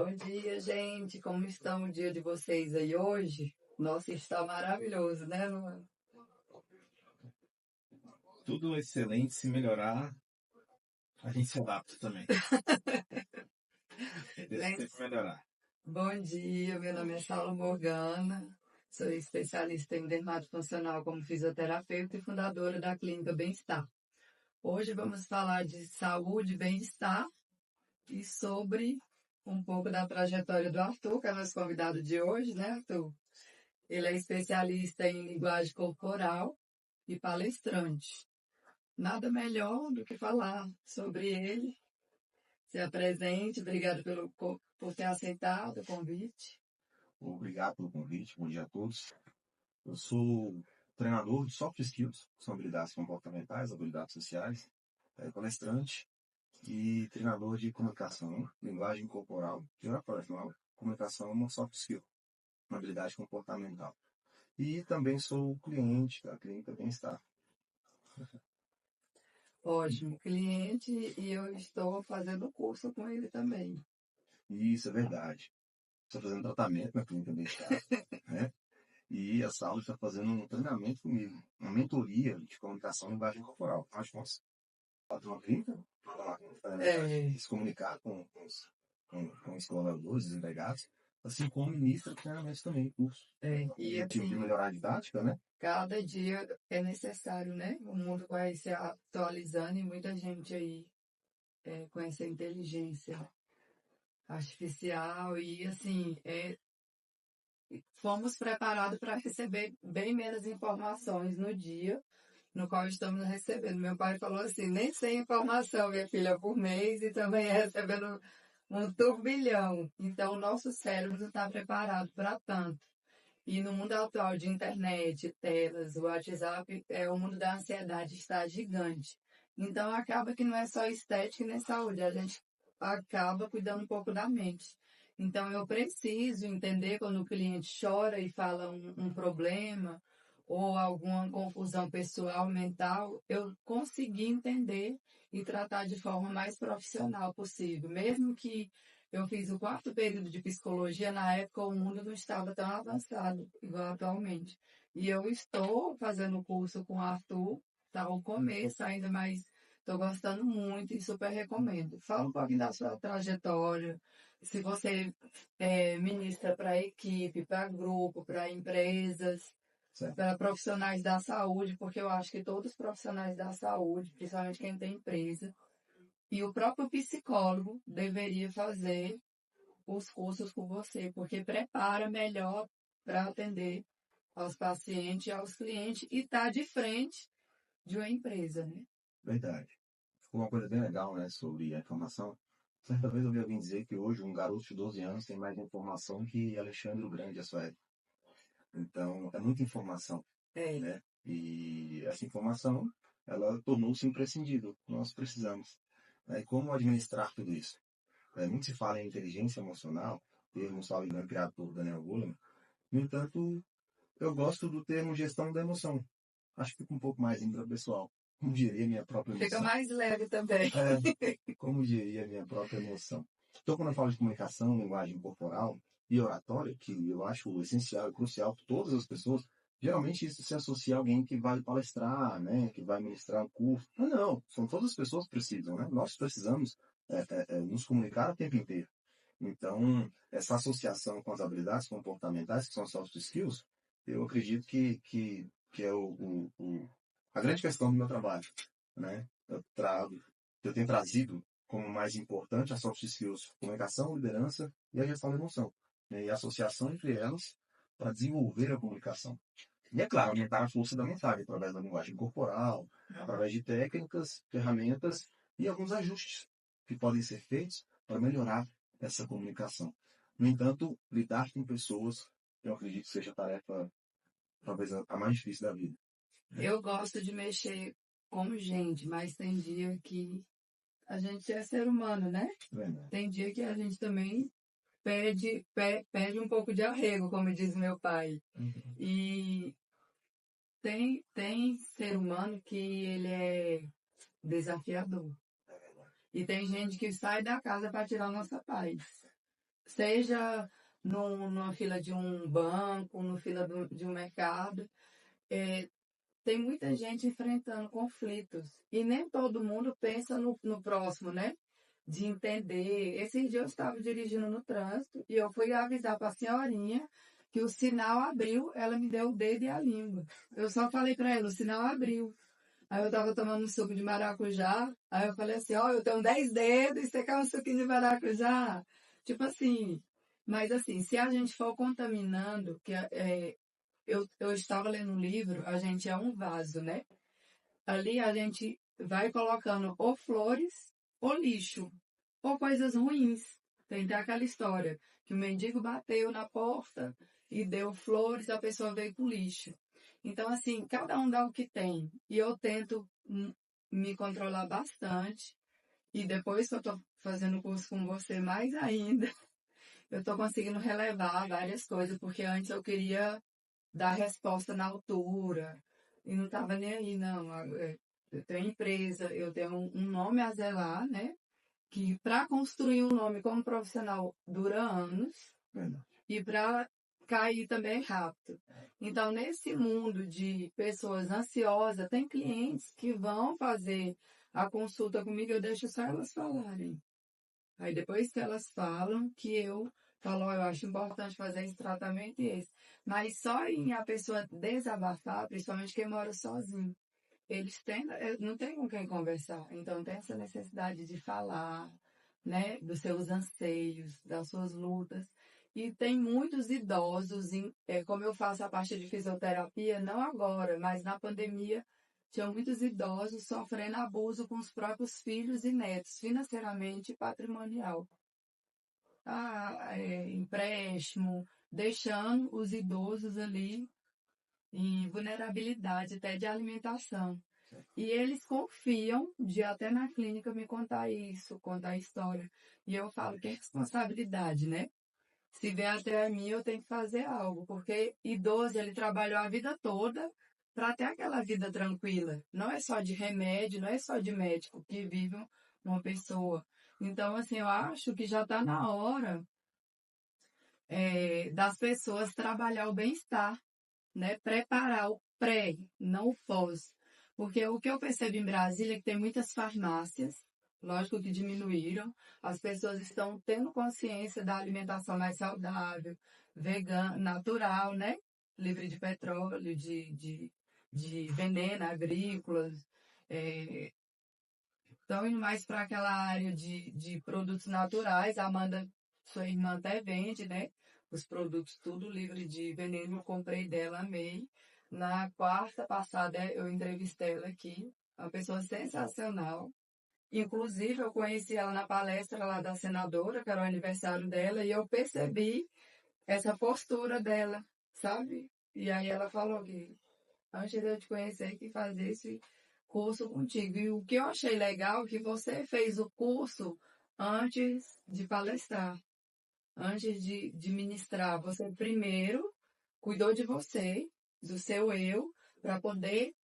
Bom dia, gente. Como está o dia de vocês aí hoje? Nossa, está maravilhoso, né, Luan? Tudo excelente, se melhorar, a gente se adapta também. Desse Gente, tempo melhorar. bom dia. Meu nome é Saulo Morgana. Sou especialista em dermatofuncional como fisioterapeuta e fundadora da Clínica Bem-Estar. Hoje vamos falar de saúde e bem-estar e sobre um pouco da trajetória do Arthur, que é nosso convidado de hoje, né, Arthur? Ele é especialista em linguagem corporal e palestrante. Nada melhor do que falar sobre ele. Se apresente, obrigado por ter aceitado o convite. Obrigado pelo convite, bom dia a todos. Eu sou treinador de soft skills, que são habilidades comportamentais, habilidades sociais, palestrante e treinador de comunicação, linguagem corporal, de operacional, comunicação é uma soft skill, uma habilidade comportamental. E também sou cliente da Clínica Bem-Estar. Ótimo, cliente, e eu estou fazendo curso com ele também. E isso é verdade. Estou fazendo tratamento na Clínica Bem-Estar, né? E a Saulo está fazendo um treinamento comigo, uma mentoria de comunicação e linguagem corporal. Afinal de contas, ela tem uma clínica, se comunicar com os colaboradores, os empregados, assim como ministra treinamentos também, curso. O E objetivo de assim, melhorar a didática, né? cada dia é necessário, né? O mundo vai se atualizando e muita gente aí com essa inteligência artificial e assim, fomos preparados para receber bem menos informações no dia no qual estamos recebendo. Meu pai falou assim, nem sei informação, minha filha, por mês, e também recebendo um turbilhão. Então, o nosso cérebro não está preparado para tanto. E no mundo atual de internet, telas, WhatsApp, o mundo da ansiedade está gigante. Então, acaba que não é só estética nem saúde, a gente acaba cuidando um pouco da mente. Então, eu preciso entender quando o cliente chora e fala um problema ou alguma confusão pessoal, mental, eu conseguir entender e tratar de forma mais profissional possível. Mesmo que eu fiz o 4º período de psicologia, na época o mundo não estava tão avançado igual atualmente. E eu estou fazendo o curso com o Arthur, está o começo ainda, mas estou gostando muito e super recomendo. Fala um pouquinho da sua trajetória, se você ministra para equipe, para grupo, para empresas, Certo. para profissionais da saúde, porque eu acho que todos os profissionais da saúde, principalmente quem tem empresa, e o próprio psicólogo deveria fazer os cursos com você, porque prepara melhor para atender aos pacientes e aos clientes e estar de frente de uma empresa, né? Verdade. Ficou uma coisa bem legal, né, sobre a informação. Certa vez eu ouvi alguém dizer que hoje um garoto de 12 anos tem mais informação que Alexandre o Grande, a sua época. Então, é muita informação, né? E essa informação, ela tornou-se imprescindível. Nós precisamos. Né? E como administrar tudo isso? Muito se fala em inteligência emocional, termo, salvo engano, criado por Daniel Goleman. No entanto, eu gosto do termo gestão da emoção. Acho que fica um pouco mais intrapessoal. Como diria minha própria emoção. Fica mais leve também. Como diria minha própria emoção. Então, quando eu falo de comunicação, linguagem corporal e oratória, que eu acho essencial e crucial para todas as pessoas, geralmente isso se associa a alguém que vai palestrar, né, que vai ministrar um curso. Mas não, são todas as pessoas que precisam, né? Nós precisamos nos comunicar o tempo inteiro. Então, essa associação com as habilidades comportamentais, que são soft skills, eu acredito que é a grande questão do meu trabalho, né? Eu tenho trazido como mais importante as soft skills, comunicação, liderança e a gestão da emoção, né? E a associação entre elas para desenvolver a comunicação. E, é claro, aumentar a força da mensagem através da linguagem corporal, através de técnicas, ferramentas e alguns ajustes que podem ser feitos para melhorar essa comunicação. No entanto, lidar com pessoas, eu acredito que seja a tarefa talvez a mais difícil da vida. Eu gosto de mexer com gente, mas tem dia que a gente é ser humano, né? Verdade. Tem dia que a gente também pede um pouco de arrego, como diz meu pai. E tem ser humano que ele é desafiador. E tem gente que sai da casa para tirar a nossa paz. seja numa fila de um banco, numa fila de um mercado, é, tem muita gente enfrentando conflitos. E nem todo mundo pensa no próximo, né? De entender. Esses dias eu estava dirigindo no trânsito e eu fui avisar para a senhorinha que o sinal abriu, ela me deu o dedo e a língua. Eu só falei para ela, o sinal abriu. Aí eu estava tomando um suco de maracujá, aí eu falei assim, ó, eu tenho 10 dedos e você quer um suquinho de maracujá? Tipo assim, mas assim, se a gente for contaminando, eu estava lendo um livro, a gente é um vaso, né? Ali a gente vai colocando ou flores ou lixo, ou coisas ruins. Tem até aquela história que o mendigo bateu na porta e deu flores, a pessoa veio com lixo. Então, assim, cada um dá o que tem. E eu tento me controlar bastante. E depois que eu estou fazendo o curso com você, mais ainda, eu estou conseguindo relevar várias coisas, porque antes eu queria dar resposta na altura. E não estava nem aí, não. Eu tenho empresa, eu tenho um nome a zelar, né? Que para construir um nome como profissional dura anos Verdade. e para cair também é rápido. Então, nesse mundo de pessoas ansiosas, tem clientes que vão fazer a consulta comigo, eu deixo só elas falarem. Aí depois que elas falam, que eu falo, ó, eu acho importante fazer esse tratamento e esse. Mas só em a pessoa desabafar, principalmente quem mora sozinho, eles têm, não tem com quem conversar. Então tem essa necessidade de falar, né, dos seus anseios, das suas lutas. E tem muitos idosos, como eu faço a parte de fisioterapia, não agora, mas na pandemia, tinha muitos idosos sofrendo abuso com os próprios filhos e netos, financeiramente e patrimonial. Empréstimo, deixando os idosos ali em vulnerabilidade até de alimentação. E eles confiam de até na clínica me contar isso, contar a história. E eu falo que é responsabilidade, né? Se vier até a mim, eu tenho que fazer algo, porque idoso, ele trabalhou a vida toda para ter aquela vida tranquila. Não é só de remédio, não é só de médico que vive uma pessoa. Então, assim, eu acho que já está na hora das pessoas trabalhar o bem-estar, né? Preparar o pré, não o pós. Porque o que eu percebo em Brasília é que tem muitas farmácias, lógico que diminuíram, as pessoas estão tendo consciência da alimentação mais saudável, vegana, natural, né? Livre de petróleo, de veneno agrícolas. Estão indo mais para aquela área de produtos naturais. A Amanda, sua irmã, até vende, né? Os produtos tudo livre de veneno. Eu comprei dela, amei. Na quarta passada eu entrevistei ela aqui. Uma pessoa sensacional. Inclusive, eu conheci ela na palestra lá da senadora, que era o aniversário dela, e eu percebi essa postura dela, sabe? E aí ela falou que antes de eu te conhecer, que fazer esse curso contigo. E o que eu achei legal é que você fez o curso antes de palestrar, antes de ministrar. Você primeiro cuidou de você, do seu eu, para poder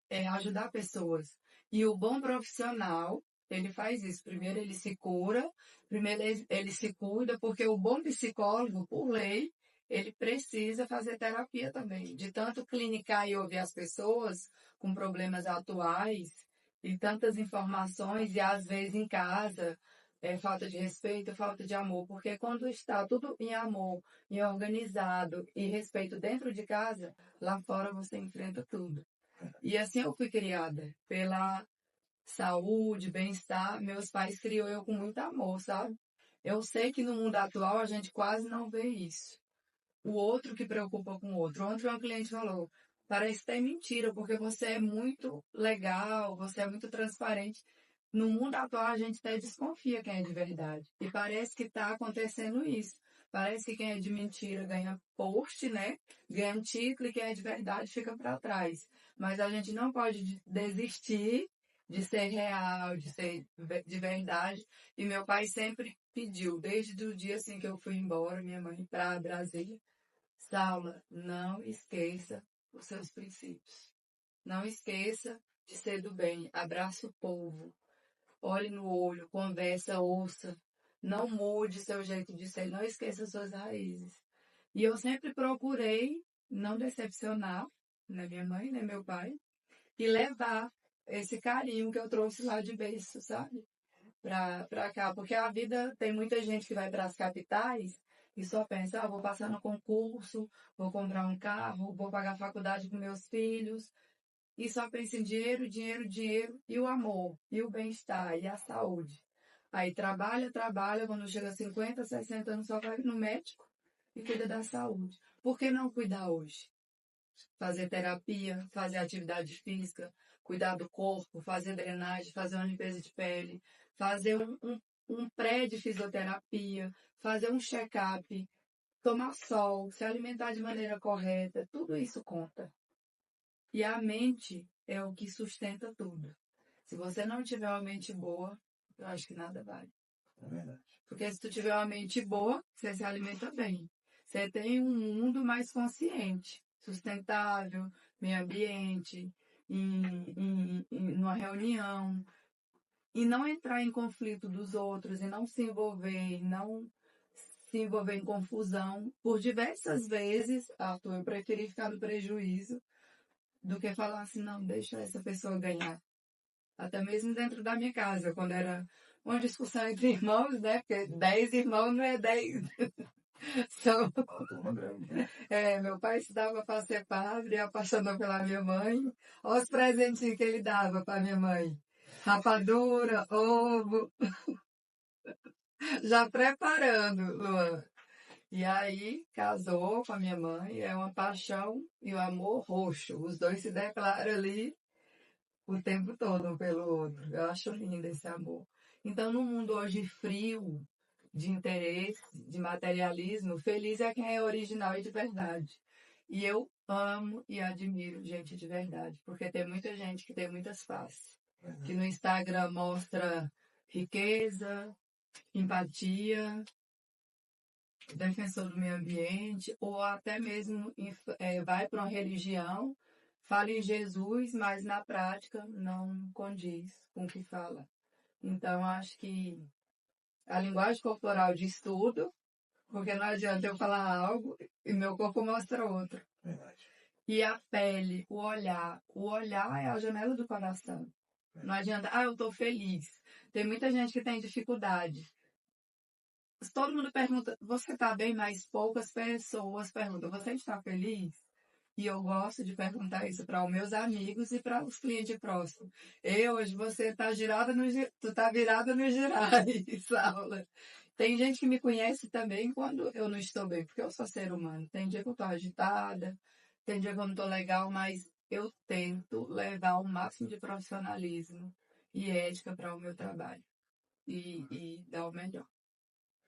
ajudar pessoas. E o bom profissional, ele faz isso. Primeiro ele se cura, primeiro ele se cuida, porque o bom psicólogo, por lei, ele precisa fazer terapia também. De tanto clinicar e ouvir as pessoas com problemas atuais e tantas informações, e às vezes em casa, falta de respeito, falta de amor. Porque quando está tudo em amor, em organizado e respeito dentro de casa, lá fora você enfrenta tudo. E assim eu fui criada, pela saúde, bem-estar. Meus pais criou eu com muito amor, sabe? Eu sei que no mundo atual a gente quase não vê isso. O outro que preocupa com o outro. Ontem um cliente falou, parece que é mentira, porque você é muito legal, você é muito transparente. No mundo atual a gente até desconfia quem é de verdade. E parece que está acontecendo isso. Parece que quem é de mentira ganha post, né? Ganha título e quem é de verdade fica para trás. Mas a gente não pode desistir de ser real, de ser de verdade. E meu pai sempre pediu, desde o dia assim que eu fui embora, minha mãe, para Brasília, Saula, não esqueça os seus princípios. Não esqueça de ser do bem. Abraça o povo. Olhe no olho, conversa, ouça. Não mude seu jeito de ser, não esqueça suas raízes. E eu sempre procurei não decepcionar, nem minha mãe, nem meu pai, e levar esse carinho que eu trouxe lá de berço, sabe? Pra cá. Porque a vida tem muita gente que vai para as capitais e só pensa, vou passar no concurso, vou comprar um carro, vou pagar a faculdade com meus filhos. E só pensa em dinheiro, dinheiro, dinheiro, e o amor, e o bem-estar, e a saúde. Aí trabalha, trabalha, quando chega a 50, 60 anos, só vai no médico e cuida da saúde. Por que não cuidar hoje? Fazer terapia, fazer atividade física, cuidar do corpo, fazer drenagem, fazer uma limpeza de pele, fazer um pré de fisioterapia, fazer um check-up, tomar sol, se alimentar de maneira correta, tudo isso conta. E a mente é o que sustenta tudo. Se você não tiver uma mente boa, eu acho que nada vale. É verdade. Porque se tu tiver uma mente boa, você se alimenta bem. Você tem um mundo mais consciente, sustentável, meio ambiente, numa reunião. E não entrar em conflito dos outros, e não se envolver, não se envolver em confusão. Por diversas vezes, Arthur, eu preferi ficar no prejuízo do que falar assim, não, deixa essa pessoa ganhar. Até mesmo dentro da minha casa, quando era uma discussão entre irmãos, né? Porque 10 irmãos não é 10. São, Uma turma grande, né? meu pai se dava para ser padre, apaixonou pela minha mãe. Olha os presentinhos que ele dava para minha mãe. Rapadura, ovo, já preparando, Luan. E aí casou com a minha mãe, é uma paixão e o amor roxo. Os dois se declaram ali o tempo todo um pelo outro. Eu acho lindo esse amor. Então, num mundo hoje frio, de interesse, de materialismo, feliz é quem é original e de verdade. E eu amo e admiro gente de verdade, porque tem muita gente que tem muitas faces, que no Instagram mostra riqueza, empatia, defensor do meio ambiente, ou até mesmo vai para uma religião, fala em Jesus, mas na prática não condiz com o que fala. Então, acho que a linguagem corporal diz tudo, porque não adianta eu falar algo e meu corpo mostra outro. Verdade. E a pele, o olhar é a janela do coração. Não adianta, eu estou feliz. Tem muita gente que tem dificuldade. Todo mundo pergunta, você está bem? Mas poucas pessoas perguntam, você está feliz? E eu gosto de perguntar isso para os meus amigos e para os clientes próximos. Hoje você está tu tá virada no girai, Saula. Tem gente que me conhece também quando eu não estou bem, porque eu sou ser humano. Tem dia que eu estou agitada, tem dia que eu não estou legal, mas eu tento levar o máximo de profissionalismo e ética para o meu trabalho e dar o melhor.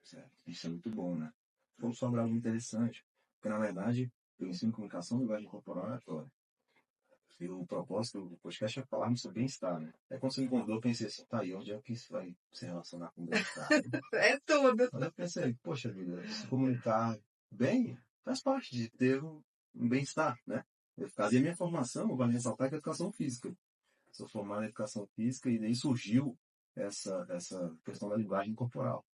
Certo. Isso é muito bom, né? Vamos sobre algo interessante. Porque, na verdade, eu ensino comunicação, linguagem corporal e oratória. E o propósito do podcast é falarmos sobre bem-estar, né? Aí quando você me convidou, eu pensei assim, tá, e onde é que isso vai se relacionar com bem-estar? É tudo. Mas eu pensei, poxa vida, se comunicar bem faz parte de ter um bem-estar, né? Eu fazia minha formação, vale ressaltar, que é educação física. Sou formado em educação física e daí surgiu essa questão da linguagem corporal,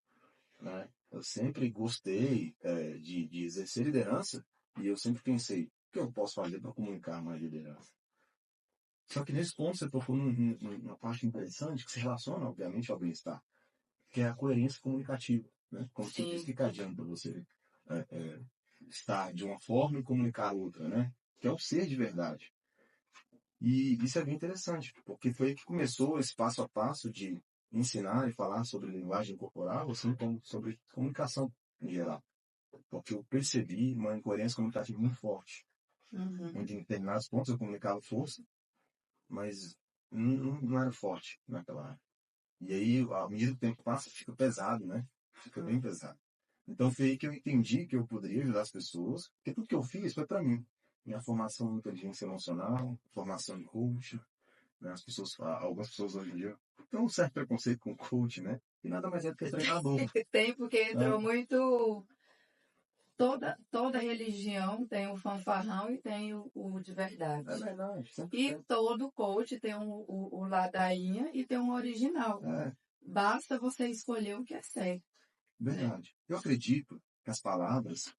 né? Eu sempre gostei de exercer liderança e eu sempre pensei, o que eu posso fazer para comunicar mais liderança? Só que nesse ponto você tocou numa parte interessante que se relaciona, obviamente, ao bem-estar, que é a coerência comunicativa, né? Como você disse, Sim. que adianta você estar de uma forma e comunicar outra, né? Que é o ser de verdade. E isso é bem interessante, porque foi aí que começou esse passo a passo de ensinar e falar sobre linguagem corporal, assim como sobre comunicação em geral. Porque eu percebi uma incoerência comunicativa muito forte, Uhum. onde em determinados pontos eu comunicava força, mas não era forte naquela área. E aí, à medida que o tempo passa, fica pesado, né? Fica bem pesado. Então foi aí que eu entendi que eu poderia ajudar as pessoas, porque tudo que eu fiz foi para mim. Minha formação em inteligência emocional, formação em coach, né? Algumas pessoas hoje em dia têm um certo preconceito com coach, né? E nada mais é do que treinador. Tem, porque entrou Né? muito. Toda religião tem o fanfarrão e tem o de verdade. É verdade, sempre E tem. todo coach tem o ladainha e tem um original. É, Basta você escolher o que é certo. Verdade. Eu acredito que as palavras,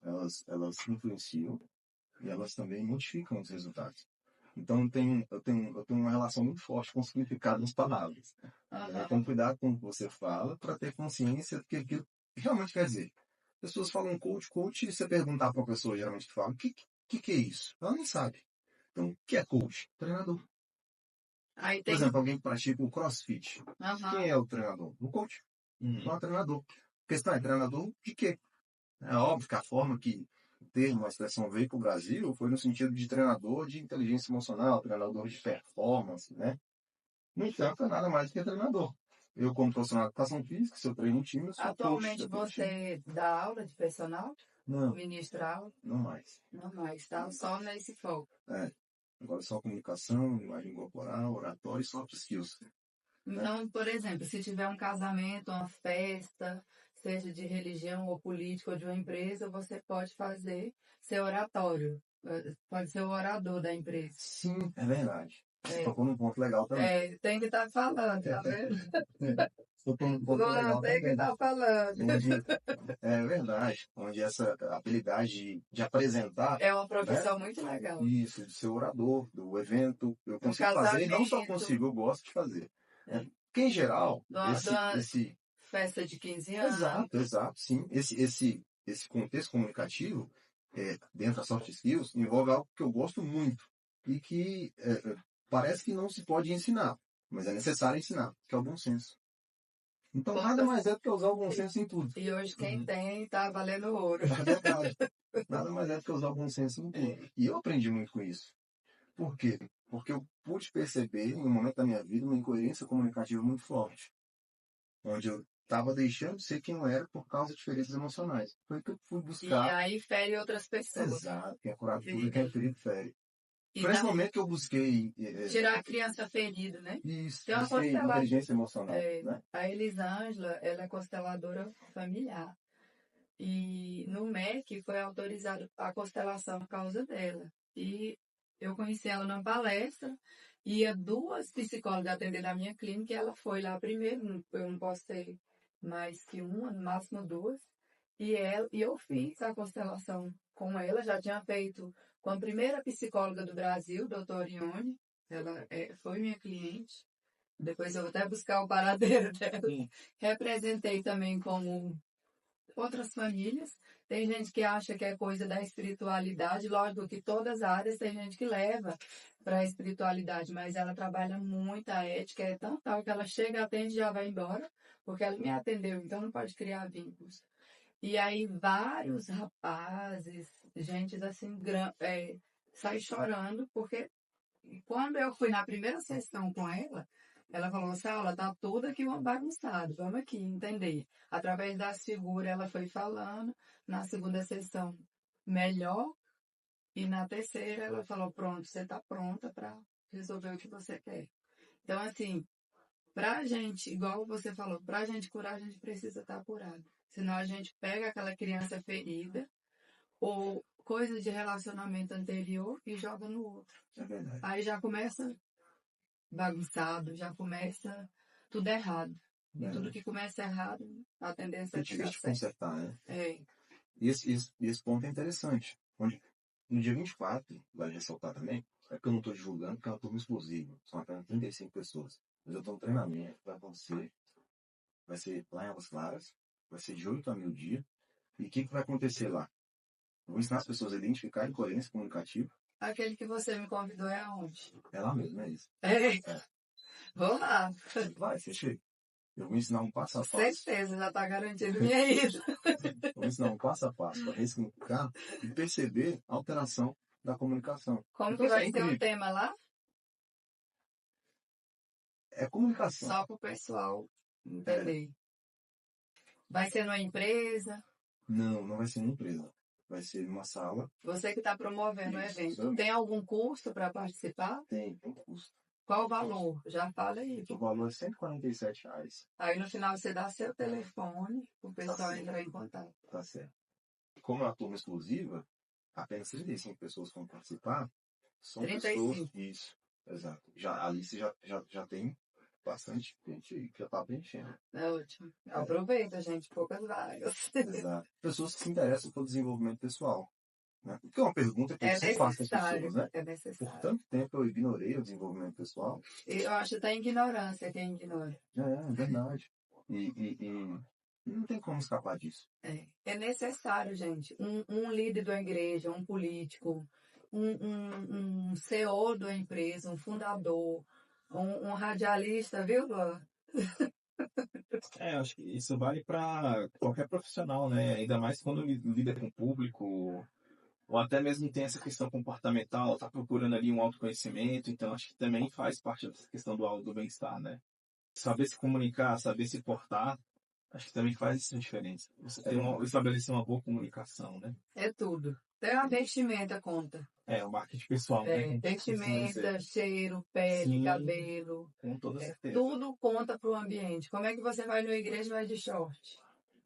elas influenciam e elas também modificam os resultados. Então, eu tenho uma relação muito forte com o significado das palavras. Então, cuidado com o que você fala para ter consciência do que aquilo realmente quer dizer. Pessoas falam coach, e você perguntar para uma pessoa geralmente que fala, o que é isso? Ela nem sabe. Então, o que é coach? Treinador. Aí Por tem. exemplo, alguém que pratica o CrossFit. Quem é o treinador? O coach. Não é o treinador. A questão é treinador de quê? É óbvio que a forma que o termo, a expressão veio para o Brasil foi no sentido de treinador de inteligência emocional, treinador de performance, né? No entanto, é nada mais do que treinador. Eu, como profissional de educação física, se eu treino um time, eu sou coach Atualmente daquele time. você dá aula de personal? Não, Ministra aula? não mais. Não mais, tá? Só nesse foco. É, agora só comunicação, linguagem corporal, oratório e soft skills. Né? Então, por exemplo, se tiver um casamento, uma festa, seja de religião ou política ou de uma empresa, você pode fazer seu oratório. Pode ser o orador da empresa. Sim, é verdade. Você É, tocou num ponto legal também. tem que estar falando, tá vendo? Você tocou num ponto legal Tem que também. estar falando. Onde, é verdade, onde essa habilidade de apresentar, É uma né? profissão muito legal. Isso, de ser orador do evento, eu Do consigo fazer, e não só casamento, consigo, eu gosto de fazer. é, Né? Porque, em geral, de uma festa de 15 anos. exato, sim, esse contexto comunicativo, dentro das soft skills, envolve algo que eu gosto muito e que parece que não se pode ensinar, mas é necessário ensinar, que é o bom senso. Então, nada mais é do que usar o bom senso em tudo. E hoje quem tem tá valendo ouro. É verdade. Nada mais é do que usar o bom senso em tudo. E eu aprendi muito com isso. Por quê? Porque eu pude perceber, em um momento da minha vida, uma incoerência comunicativa muito forte. Onde eu estava deixando de ser quem eu era por causa de diferenças emocionais. Foi que eu fui E buscar. aí fere outras pessoas. Exato, que é curar tudo, que é ferido fere. E Foi nesse momento que eu busquei tirar a criança ferida, né? isso, Tem uma busquei consteladora. inteligência emocional. Né? A Elisângela, ela é consteladora familiar. E no MEC foi autorizada a constelação por causa dela. E eu conheci ela numa palestra, ia duas psicólogas atender na minha clínica, e ela foi lá primeiro, eu não posso ter mais que uma, no máximo duas. E eu fiz a constelação com ela, já tinha feito com a primeira psicóloga do Brasil, doutora Ione, ela foi minha cliente. Depois eu vou até buscar o paradeiro dela. Representei também como outras famílias. Tem gente que acha que é coisa da espiritualidade, lógico que todas as áreas tem gente que leva para a espiritualidade, mas ela trabalha muito a ética, é tão tal que ela chega, atende e já vai embora, porque ela me atendeu, então não pode criar vínculos. E aí vários rapazes, gente assim, sai chorando, porque quando eu fui na primeira sessão com ela falou, Saula, tá tudo aqui bagunçado, vamos aqui entender. Através das figuras ela foi falando, na segunda sessão melhor, e na terceira ela falou, pronto, você tá pronta para resolver o que você quer. Então, assim, pra gente, igual você falou, pra gente curar, a gente precisa estar curado. Senão a gente pega aquela criança ferida, ou coisa de relacionamento anterior e joga no outro. É verdade. Aí já começa bagunçado, já começa tudo errado. E tudo que começa errado, a tendência É é que dá difícil de certo. consertar, né? É. E esse ponto é interessante. Onde, no dia 24, vale ressaltar também, é que eu não estou divulgando, porque é uma turma exclusiva. São apenas 35 pessoas. Mas eu estou no treinamento, vai ser lá em Águas Claras, vai ser de 8 a meio-dia. E o que vai acontecer lá? Eu vou ensinar as pessoas a identificar a incoerência comunicativa. Aquele que você me convidou é aonde? É lá mesmo, é isso. Vou lá. Vai, fechei. Eu vou ensinar um passo a passo. Certeza, já está garantido minha ida. Eu vou ensinar um passo a passo para ressignificar e perceber a alteração da comunicação. Como Então, que vai é ser o incrível. tema lá? É comunicação. Só para o pessoal entender. Vai ser numa empresa? Não vai ser uma empresa. Vai ser uma sala. Você que está promovendo o evento. Isso. Tem algum custo para participar? Tem custo. Qual o valor? Já fala aí. O valor é R$ 147. Aí no final você dá seu telefone, o pessoal certo. entrar em contato. Tá certo. Como é uma turma exclusiva, apenas 35 pessoas vão participar. São 35. pessoas. Isso, exato. Ali você já tem bastante gente que já tá preenchendo. É ótimo. Aproveita, gente, poucas vagas. Exato. Pessoas que se interessam por desenvolvimento pessoal. Né? Porque é uma pergunta que eu É sempre faço às necessário, pessoas, né? é Por necessário. tanto tempo eu ignorei o desenvolvimento pessoal. Eu acho até ignorância quem ignora. É verdade. E não tem como escapar disso. É necessário, gente. Um líder da igreja, um político, um CEO da empresa, um fundador, um radialista, viu, Luan? Eu acho que isso vale para qualquer profissional, né? Ainda mais quando lida com o público, ou até mesmo tem essa questão comportamental, tá procurando ali um autoconhecimento, então acho que também faz parte dessa questão do bem-estar, né? Saber se comunicar, saber se portar, acho que também faz essa diferença. Você tem estabelecer uma boa comunicação, né? É tudo. Até a vestimenta conta. O marketing pessoal, né? Vestimenta, cheiro, pele, Sim. cabelo. Com toda certeza. Tudo conta para o ambiente. Como é que você vai na igreja e vai de short?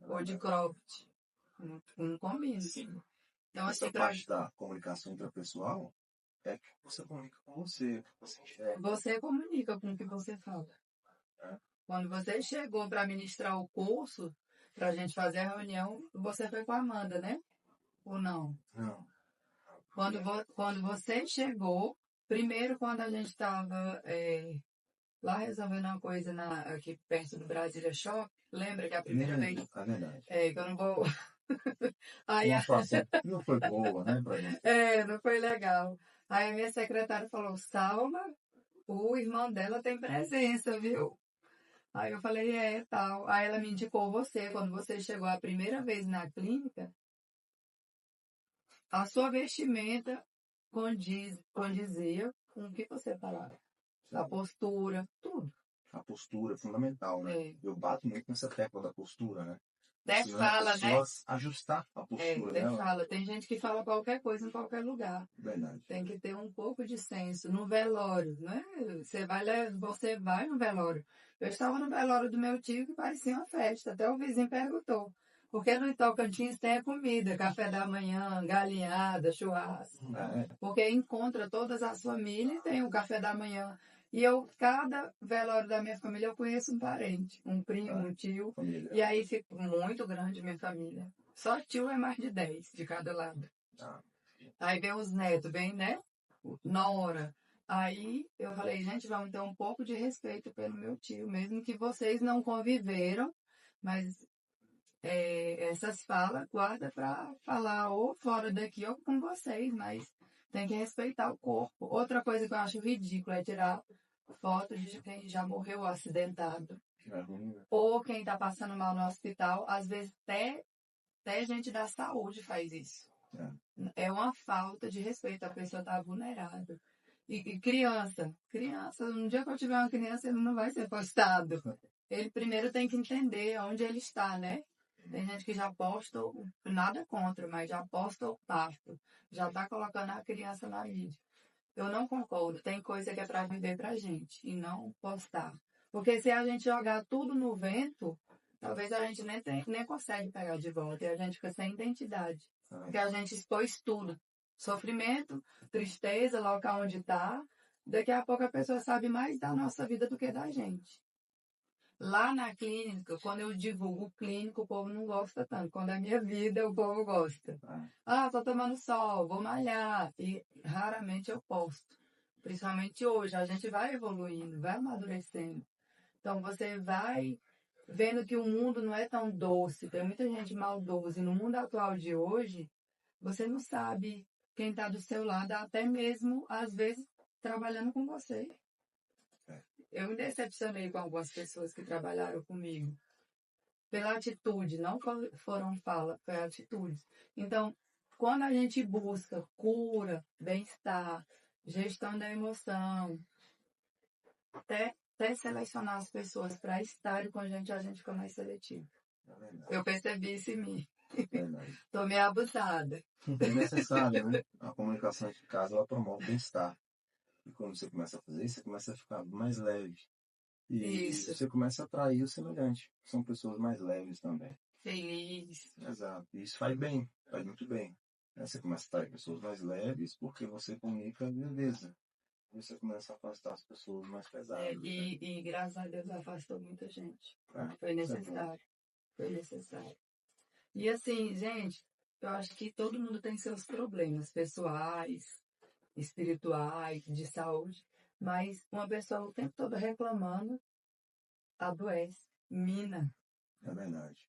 Ou de cropped? Não combina. Sim. Então, Essa assim, parte da comunicação intrapessoal é que você comunica com você, que você enxerga. você comunica com o que você fala. É. Quando você chegou para ministrar o curso, para a gente fazer a reunião, você foi com a Amanda, né? Ou não? Não. Quando você chegou, primeiro quando a gente estava lá resolvendo uma coisa aqui perto do Brasília Shop, lembra que a primeira vez... É verdade. Que eu não vou... Aí, Uma situação que não foi boa, né, pra gente. não foi legal. Aí a minha secretária falou, Salma, o irmão dela tem presença, viu? Aí eu falei, tal. Aí ela me indicou você, quando você chegou a primeira vez na clínica, a sua vestimenta condizia com o que você falava. A postura, tudo. A postura é fundamental, né? Eu bato muito nessa tecla da postura, né? Até fala, né? Ajustar a postura Até dela. fala. Tem gente que fala qualquer coisa em qualquer lugar. Verdade. Tem que ter um pouco de senso. No velório, né? Você vai no velório. Eu estava no velório do meu tio que parecia uma festa. Até o vizinho perguntou. Porque no Tocantins tem a comida, café da manhã, galinhada, churrasco. Porque encontra todas as famílias e tem o café da manhã. E cada velório da minha família, eu conheço um parente, um primo, um tio. Família. E aí fica muito grande minha família. Só tio é mais de 10 de cada lado. Aí vem os netos, vem, né? Nora. Aí eu falei, gente, vamos ter um pouco de respeito pelo meu tio, mesmo que vocês não conviveram, mas essas falas guarda para falar ou fora daqui ou com vocês, mas tem que respeitar o corpo. Outra coisa que eu acho ridícula é tirar foto de quem já morreu acidentado. Ou quem está passando mal no hospital, às vezes até gente da saúde faz isso. É uma falta de respeito, a pessoa está vulnerável. E criança, um dia que eu tiver uma criança, ele não vai ser postado. Ele primeiro tem que entender onde ele está, né? Tem gente que já posta, nada contra, mas já posta o parto. Já está colocando a criança na mídia. Eu não concordo. Tem coisa que é para viver pra gente e não postar. Porque se a gente jogar tudo no vento, talvez a gente nem consegue pegar de volta e a gente fica sem identidade. Porque a gente expôs tudo. Sofrimento, tristeza, local onde está. Daqui a pouco a pessoa sabe mais da nossa vida do que da gente. Lá na clínica, quando eu divulgo o clínico, o povo não gosta tanto. Quando é minha vida, o povo gosta. Tô tomando sol, vou malhar. E raramente eu posto. Principalmente hoje. A gente vai evoluindo, vai amadurecendo. Então você vai vendo que o mundo não é tão doce. Tem muita gente maldosa. E no mundo atual de hoje, você não sabe quem está do seu lado, até mesmo, às vezes, trabalhando com você. Eu me decepcionei com algumas pessoas que trabalharam comigo. Pela atitude, não foram fala, foi atitude. Então, quando a gente busca cura, bem-estar, gestão da emoção, até selecionar as pessoas para estarem com a gente fica mais seletivo. Eu percebi isso em mim. Estou meio abusada. É necessário, né? A comunicação eficaz, ela promove bem-estar. E quando você começa a fazer isso, você começa a ficar mais leve. E Isso. você começa a atrair o semelhante. São pessoas mais leves também. Feliz. Exato. E isso faz bem, faz muito bem. Você começa a atrair pessoas mais leves porque você comunica leveza. Você começa a afastar as pessoas mais pesadas. Né? E graças a Deus afastou muita gente. Isso Foi é bom. necessário. Foi necessário. E assim, gente, eu acho que todo mundo tem seus problemas pessoais, espirituais, de saúde. Mas uma pessoa o tempo todo reclamando, adoece, mina. É verdade.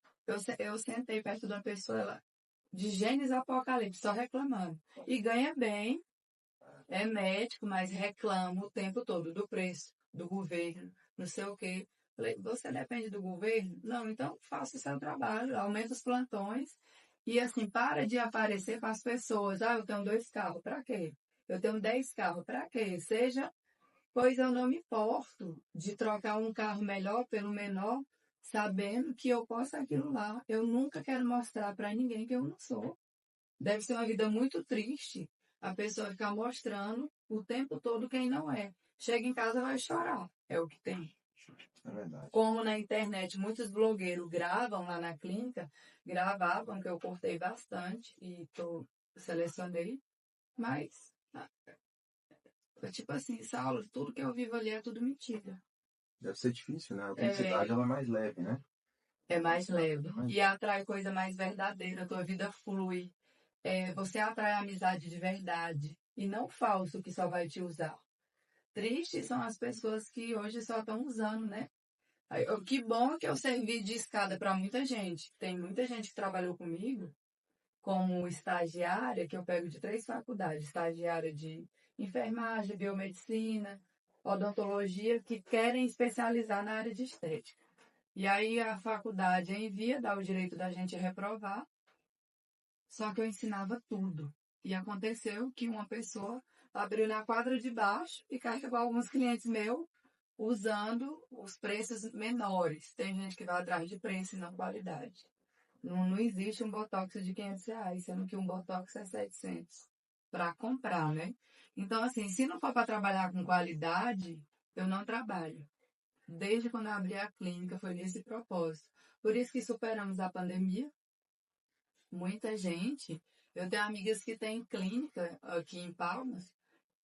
Eu sentei perto de uma pessoa, ela, de Gênesis a Apocalipse, só reclamando. E ganha bem, é médico, mas reclama o tempo todo do preço, do governo, não sei o quê. Falei, você depende do governo? Não, então faça o seu trabalho, aumenta os plantões. E assim, para de aparecer para as pessoas. Ah, eu tenho 2 carros, para quê? Eu tenho 10 carros, para quê? Pois eu não me importo de trocar um carro melhor pelo menor, sabendo que eu posso aquilo lá. Eu nunca quero mostrar para ninguém que eu não sou. Deve ser uma vida muito triste a pessoa ficar mostrando o tempo todo quem não é. Chega em casa vai chorar. É o que tem. É verdade. Como na internet muitos blogueiros gravam lá na clínica, gravavam, que eu cortei bastante e selecionei, mas tipo assim, Saulo, tudo que eu vivo ali é tudo mentira. Deve ser difícil, né? A autenticidade ela é mais leve, né? É mais leve. E atrai coisa mais verdadeira, a tua vida flui. Você atrai amizade de verdade e não falso que só vai te usar. Tristes são as pessoas que hoje só estão usando, né? Que bom que eu servi de escada para muita gente. Tem muita gente que trabalhou comigo como estagiária, que eu pego de 3 faculdades, estagiária de enfermagem, biomedicina, odontologia, que querem especializar na área de estética. E aí a faculdade envia, dá o direito da gente reprovar, só que eu ensinava tudo. E aconteceu que uma pessoa abriu na quadra de baixo e carregou alguns clientes meus usando os preços menores. Tem gente que vai atrás de preço e não qualidade. Não existe um botox de R$ 500, sendo que um botox é 700 para comprar, né? Então, assim, se não for para trabalhar com qualidade, eu não trabalho. Desde quando eu abri a clínica, foi nesse propósito. Por isso que superamos a pandemia. Muita gente. Eu tenho amigas que têm clínica aqui em Palmas,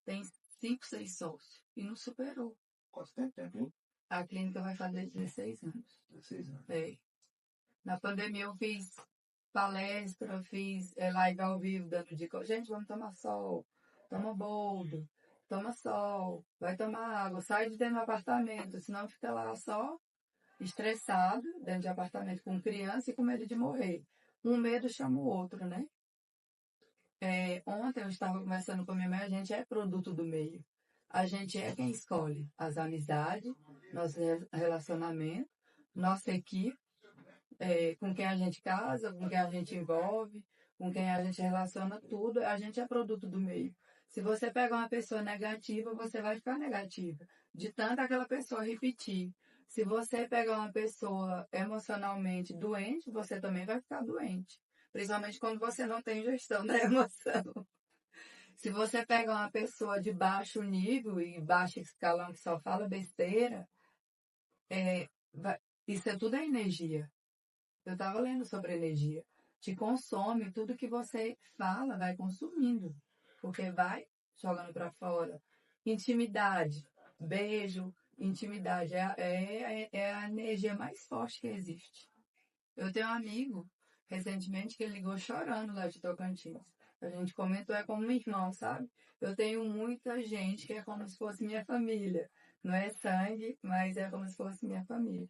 tem 5, 6 sócios e não superou. Quanto tempo, hein? A clínica vai fazer 16 anos. 16 anos. Na pandemia eu fiz palestra, fiz live ao vivo, dando dica. Gente, vamos tomar sol, toma boldo, toma sol, vai tomar água, sai de dentro do apartamento, senão fica lá só estressado, dentro de apartamento com criança e com medo de morrer. Um medo chama o outro, né? Ontem eu estava conversando com a minha mãe, a gente é produto do meio. A gente é quem escolhe as amizades, nosso relacionamento, nossa equipe, com quem a gente casa, com quem a gente envolve, com quem a gente relaciona tudo, a gente é produto do meio. Se você pegar uma pessoa negativa, você vai ficar negativa, de tanto aquela pessoa repetir. Se você pegar uma pessoa emocionalmente doente, você também vai ficar doente. Principalmente quando você não tem gestão da emoção. Se você pega uma pessoa de baixo nível e baixo escalão que só fala besteira, isso tudo é energia. Eu estava lendo sobre energia. Te consome, tudo que você fala vai consumindo. Porque vai jogando para fora. Intimidade, beijo, intimidade é a energia mais forte que existe. Eu tenho um amigo, recentemente, que ele ligou chorando lá de Tocantins. A gente comentou, é como um irmão, sabe? Eu tenho muita gente que é como se fosse minha família. Não é sangue, mas é como se fosse minha família.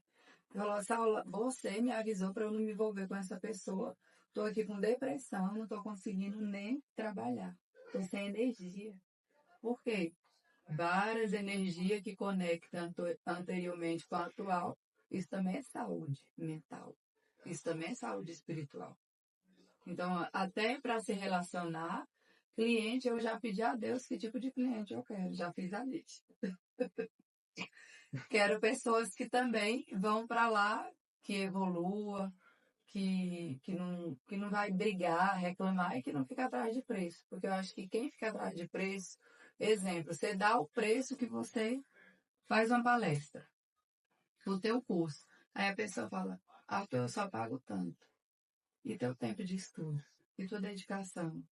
Ele falou, Saula, você me avisou para eu não me envolver com essa pessoa. Estou aqui com depressão, não estou conseguindo nem trabalhar. Estou sem energia. Por quê? Várias energias que conectam anteriormente com a atual. Isso também é saúde mental. Isso também é saúde espiritual. Então, até para se relacionar, cliente, eu já pedi a Deus que tipo de cliente eu quero. Já fiz a lista. Quero pessoas que também vão para lá, que evolua, que não vai brigar, reclamar e que não fica atrás de preço. Porque eu acho que quem fica atrás de preço, exemplo, você dá o preço que você faz uma palestra, o teu curso. Aí a pessoa fala, eu só pago tanto. E teu tempo de estudo, e tua dedicação,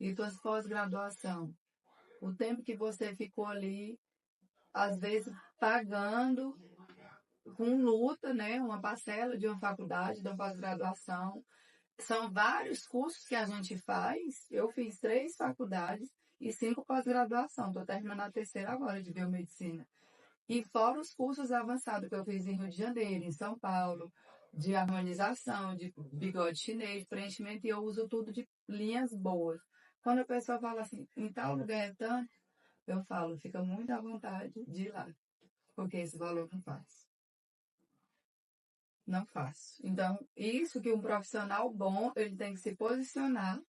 e tua pós-graduação. o tempo que você ficou ali, às vezes pagando com luta, né? Uma parcela de uma faculdade, de uma pós-graduação. São vários cursos que a gente faz. Eu fiz 3 faculdades e 5 pós-graduação. Estou terminando a terceira agora de biomedicina. E fora os cursos avançados que eu fiz em Rio de Janeiro, em São Paulo, de harmonização, de bigode chinês, preenchimento, e eu uso tudo de linhas boas. Quando a pessoa fala assim, em tal lugar é tanto, eu falo, fica muito à vontade de ir lá, porque esse valor não faz. Não faço. Então, isso que um profissional bom, ele tem que se posicionar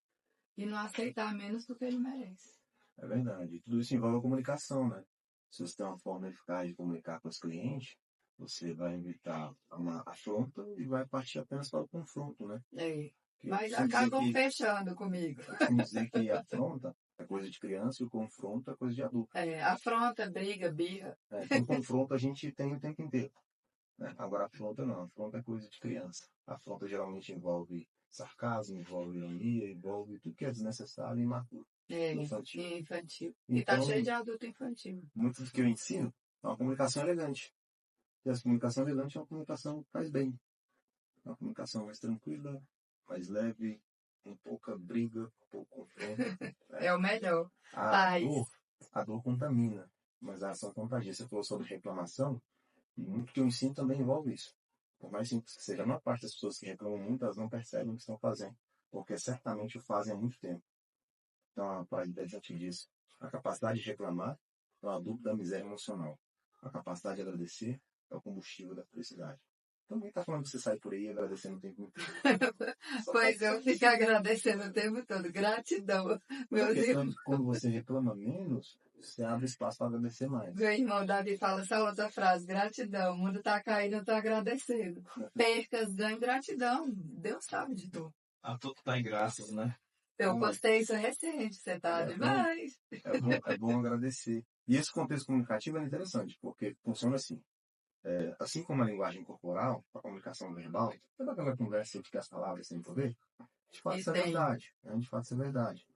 e não aceitar menos do que ele merece. É verdade. Tudo isso envolve a comunicação, né? Se você tem uma forma eficaz de comunicar com os clientes, você vai evitar uma afronta e vai partir apenas para o confronto, né? É. Que eu Mas costumo dizer acabam fechando comigo. costumo dizer que a afronta é coisa de criança e o confronto é coisa de adulto. É, afronta, briga, birra. Então, confronto a gente tem o tempo inteiro, né? Agora, afronta não. Afronta é coisa de criança. Afronta geralmente envolve sarcasmo, envolve ironia, envolve tudo que é desnecessário e imaturo. É, Infantil. infantil. E tá Então, cheio de adulto infantil. muito do que eu ensino é uma comunicação elegante. E a comunicação elegante é uma comunicação que faz bem. É uma comunicação mais tranquila, mais leve, com pouca briga, com pouco confronto. É o melhor. A Paz. dor contamina, mas a ação contagia. Você falou sobre reclamação, e muito que eu ensino também envolve isso. Por mais simples que seja, a maior parte das pessoas que reclamam muito, elas não percebem o que estão fazendo, porque certamente o fazem há muito tempo. Então, a paz é diante disso. A capacidade de reclamar é o adubo da miséria emocional. A capacidade de agradecer é o combustível da felicidade. Então, ninguém está falando que você sai por aí agradecendo o tempo inteiro. Pois eu fico agradecendo o tempo todo. Gratidão. Meu Deus. Quando você reclama menos, você abre espaço para agradecer mais. Meu irmão Davi fala essa outra frase, gratidão. O mundo tá caindo, eu tô agradecendo. Percas, ganho, gratidão. Deus sabe de tudo. A tudo tá em graças, né? Eu postei isso recente, você tá demais. É bom agradecer. E esse contexto comunicativo é interessante, porque funciona assim. Assim como a linguagem corporal, a comunicação verbal, toda aquela conversa que as palavras têm poder, de fato E isso é tem. verdade. De fato isso é verdade.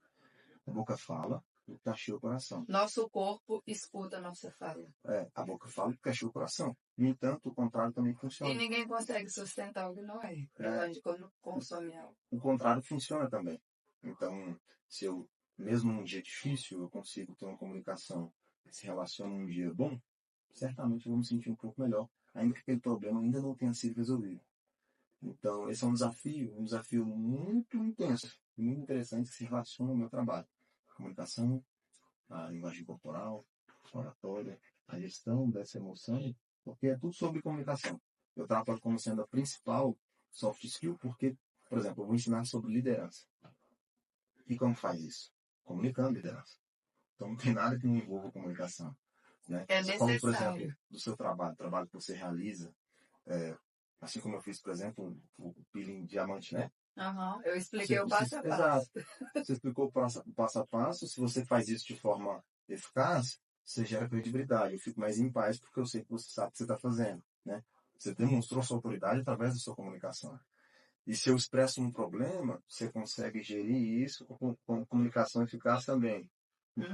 A boca fala, o que cheio o coração. Nosso corpo escuta a nossa fala. A boca fala e o o coração. No entanto, o contrário também E funciona. ninguém consegue sustentar o que não é. Quando consome algo. O contrário funciona também. Então, se eu, mesmo num dia difícil, eu consigo ter uma comunicação que se relaciona num dia bom, certamente eu vou me sentir um pouco melhor, ainda que aquele problema ainda não tenha sido resolvido. Então, esse é um desafio muito intenso, muito interessante que se relaciona ao meu trabalho. A comunicação, a linguagem corporal, a oratória, a gestão dessa emoção, porque é tudo sobre comunicação. Eu trato como sendo a principal soft skill, porque, por exemplo, eu vou ensinar sobre liderança. E como faz isso? Comunicando liderança. Então, não tem nada que não envolva comunicação. Né? É Você falou, por necessário. exemplo, do seu trabalho que você realiza, assim como eu fiz, por exemplo, o peeling diamante, né? Uhum. Eu expliquei o passo a passo. Exato. Você explicou o passo a passo. Se você faz isso de forma eficaz, você gera credibilidade. Eu fico mais em paz porque eu sei que você sabe o que você está fazendo. Né? Você demonstrou sua autoridade através da sua comunicação. E se eu expresso um problema, você consegue gerir isso com comunicação eficaz também.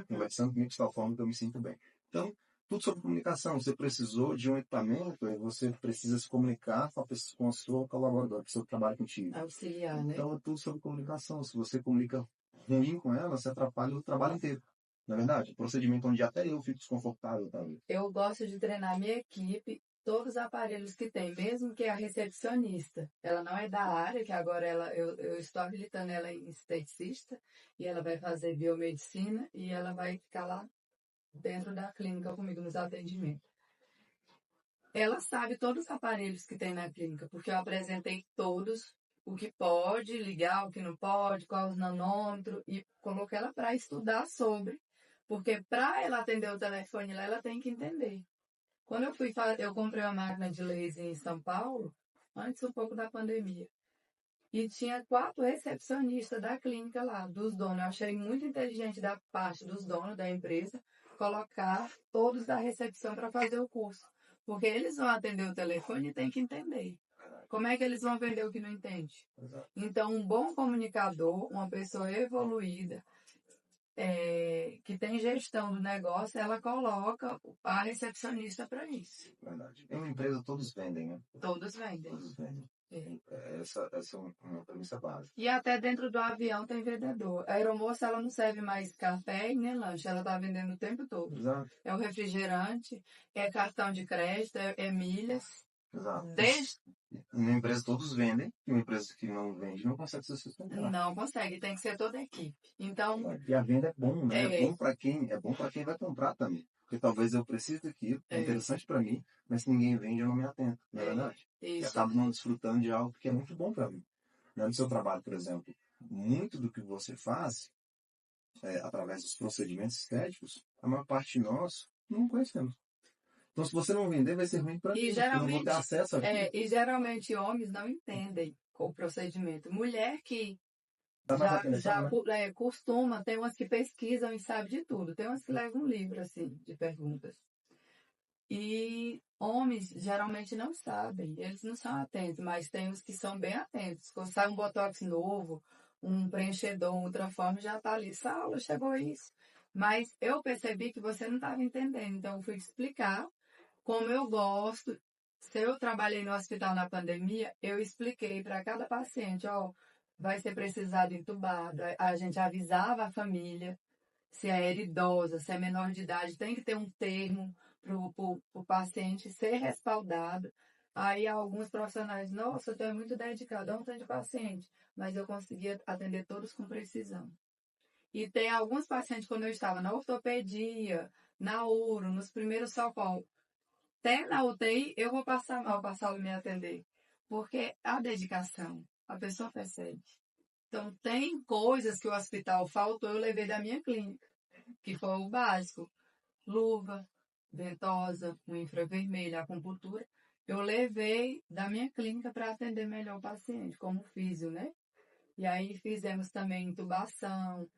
Conversando comigo de tal forma que eu me sinto bem. Então, tudo sobre comunicação. Você precisou de um equipamento e você precisa se comunicar com a sua colaboradora, a pessoa que trabalha contigo. Auxiliar, né? Então, é tudo sobre comunicação. Se você comunica ruim com ela, você atrapalha o trabalho inteiro. Na verdade, procedimento onde até eu fico desconfortável, talvez. Eu gosto de treinar minha equipe, todos os aparelhos que tem, mesmo que a recepcionista, ela não é da área, que agora eu estou habilitando ela em esteticista, e ela vai fazer biomedicina, e ela vai ficar lá dentro da clínica comigo nos atendimentos. Ela sabe todos os aparelhos que tem na clínica, porque eu apresentei todos, o que pode ligar, o que não pode, qual os nanômetros, e coloquei ela para estudar sobre. Porque para ela atender o telefone lá, ela tem que entender. Quando eu comprei uma máquina de laser em São Paulo, antes um pouco da pandemia. E tinha 4 recepcionistas da clínica lá, dos donos. Eu achei muito inteligente da parte dos donos da empresa colocar todos da recepção para fazer o curso. Porque eles vão atender o telefone e tem que entender. Como é que eles vão vender o que não entende? Então, um bom comunicador, uma pessoa evoluída, que tem gestão do negócio, ela coloca a recepcionista para isso. Verdade. Em uma empresa todos vendem, né? Todos vendem. Todos vendem. É. Essa é uma premissa básica. E até dentro do avião tem vendedor. A aeromoça, ela não serve mais café e nem lanche, ela está vendendo o tempo todo. Exato. É o refrigerante, é cartão de crédito, é milhas. Exato. Desde... Em uma empresa todos vendem, e uma empresa que não vende não consegue se sustentar. Não consegue, tem que ser toda a equipe. Então, e a venda é bom, né? É. É bom para quem vai comprar também. Porque talvez eu precise daquilo, é interessante para mim, mas se ninguém vende, eu não me atento, não é verdade? E isso. acabo não desfrutando de algo que é muito bom para mim. No seu trabalho, por exemplo, muito do que você faz, através dos procedimentos estéticos, a maior parte de nós não conhecemos. Então, se você não vender, vai ser ruim para mim, porque eu não vou ter acesso àquilo. E geralmente homens não entendem o procedimento. Mulher que costuma, tem umas que pesquisam e sabe de tudo. Tem umas que levam um livro, assim, de perguntas. E homens geralmente não sabem, eles não são atentos, mas tem os que são bem atentos. Quando sai um botox novo, um preenchedor, um ultraforme, já está ali. Saulo, chegou isso. Mas eu percebi que você não estava entendendo, então eu fui te explicar como eu gosto. Se eu trabalhei no hospital na pandemia, eu expliquei para cada paciente, vai ser precisado entubado. A gente avisava a família, se era idosa, se é menor de idade, tem que ter um termo para o paciente ser respaldado. Aí alguns profissionais, nossa, eu estou muito dedicado, não tanto de paciente, mas eu conseguia atender todos com precisão. E tem alguns pacientes, quando eu estava na ortopedia, na uro, nos primeiros socorros, até na UTI, eu vou passar mal para a Saulo me atender. Porque a dedicação, a pessoa percebe. Então, tem coisas que o hospital faltou, eu levei da minha clínica, que foi o básico. Luva, ventosa, um infravermelho, acupuntura. Eu levei da minha clínica para atender melhor o paciente, como físio, né? E aí fizemos também intubação,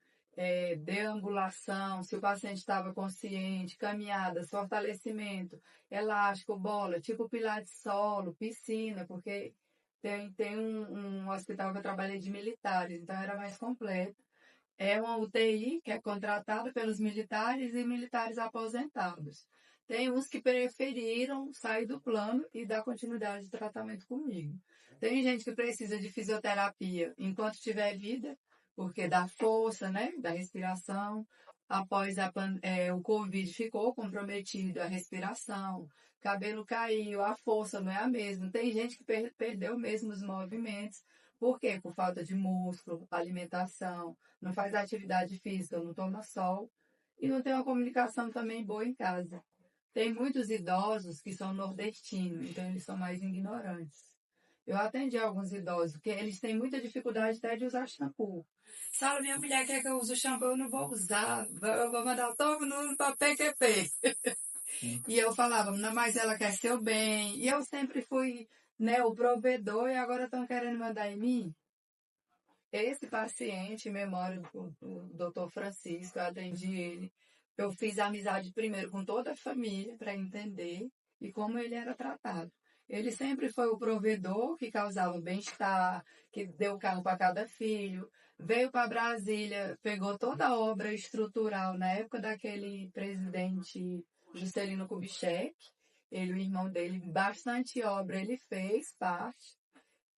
deambulação, se o paciente estava consciente, caminhadas, fortalecimento, elástico, bola, tipo pilates solo, piscina, porque tem um hospital que eu trabalhei de militares, então era mais completo. É uma UTI que é contratada pelos militares e militares aposentados. Tem uns que preferiram sair do plano e dar continuidade de tratamento comigo. Tem gente que precisa de fisioterapia enquanto tiver vida, porque dá força, né? Da respiração. Após o Covid ficou comprometido a respiração, cabelo caiu, a força não é a mesma. Tem gente que perdeu mesmo os movimentos. Por quê? Por falta de músculo, alimentação, não faz atividade física, não toma sol e não tem uma comunicação também boa em casa. Tem muitos idosos que são nordestinos, então eles são mais ignorantes. Eu atendi alguns idosos, que eles têm muita dificuldade até de usar shampoo. Sabe, minha mulher quer que eu use o shampoo, eu não vou usar, eu vou mandar todo mundo para PQP. E eu falava, não, mas ela quer seu bem. E eu sempre fui, né, o provedor e agora estão querendo mandar em mim. Esse paciente, em memória do Dr. Francisco, eu atendi ele. Eu fiz amizade primeiro com toda a família para entender e como ele era tratado. Ele sempre foi o provedor que causava bem-estar, que deu carro para cada filho. Veio para Brasília, pegou toda a obra estrutural na época daquele presidente Juscelino Kubitschek. Ele, o irmão dele, bastante obra ele fez parte.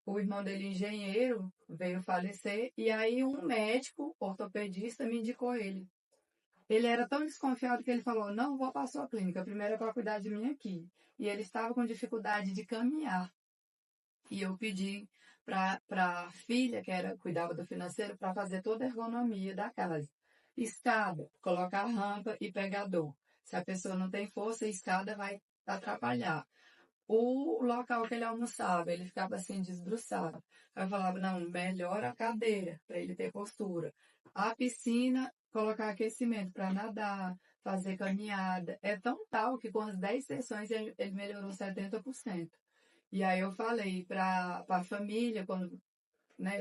O irmão dele, engenheiro, veio falecer, e aí um médico, ortopedista, me indicou ele. Ele era tão desconfiado que ele falou, não vou para a sua clínica, primeiro é para cuidar de mim aqui. E ele estava com dificuldade de caminhar. E eu pedi para a filha, que cuidava do financeiro, para fazer toda a ergonomia da casa. Escada, colocar rampa e pegador. Se a pessoa não tem força, a escada vai atrapalhar. O local que ele almoçava, ele ficava assim desbruçado. Aí eu falava, não, melhor a cadeira, para ele ter postura. A piscina, colocar aquecimento para nadar, fazer caminhada. É tão tal que com as 10 sessões ele melhorou 70%. E aí eu falei para a família, quando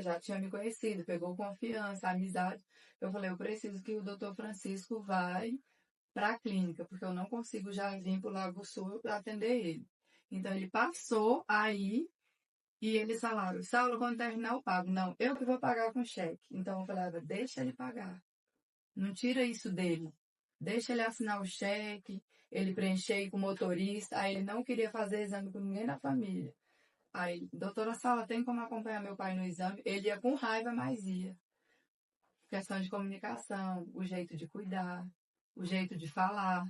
já tinha me conhecido, pegou confiança, amizade. Eu falei, eu preciso que o doutor Francisco vai para a clínica, porque eu não consigo já vir para o Lago Sul para atender ele. Então, ele passou aí e eles falaram, Saulo, quando terminar eu pago. Não, eu que vou pagar com cheque. Então, eu falava, deixa ele pagar. Não tira isso dele. Deixa ele assinar o cheque, ele preencher com o motorista. Aí ele não queria fazer exame com ninguém da família. Aí, doutora Sala, tem como acompanhar meu pai no exame? Ele ia com raiva, mas ia. Questão de comunicação, o jeito de cuidar, o jeito de falar.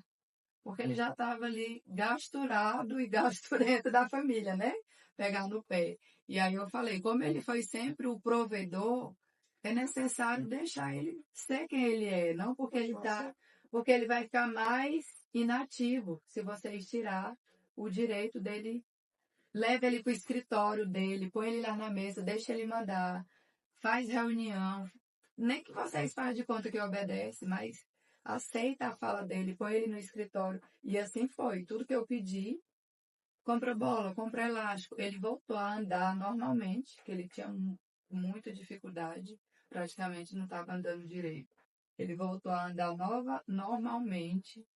Porque ele já estava ali gasturado e gasturento da família, né? Pegar no pé. E aí eu falei, como ele foi sempre o provedor, é necessário deixar ele ser quem ele é, não porque ele vai ficar mais inativo se vocês tirar o direito dele. Leve ele para o escritório dele, põe ele lá na mesa, deixa ele mandar, faz reunião. Nem que vocês façam de conta que obedece, mas aceita a fala dele, põe ele no escritório. E assim foi. Tudo que eu pedi, compra bola, compra elástico. Ele voltou a andar normalmente, que ele tinha muita dificuldade, praticamente não estava andando direito. Ele voltou a andar normalmente.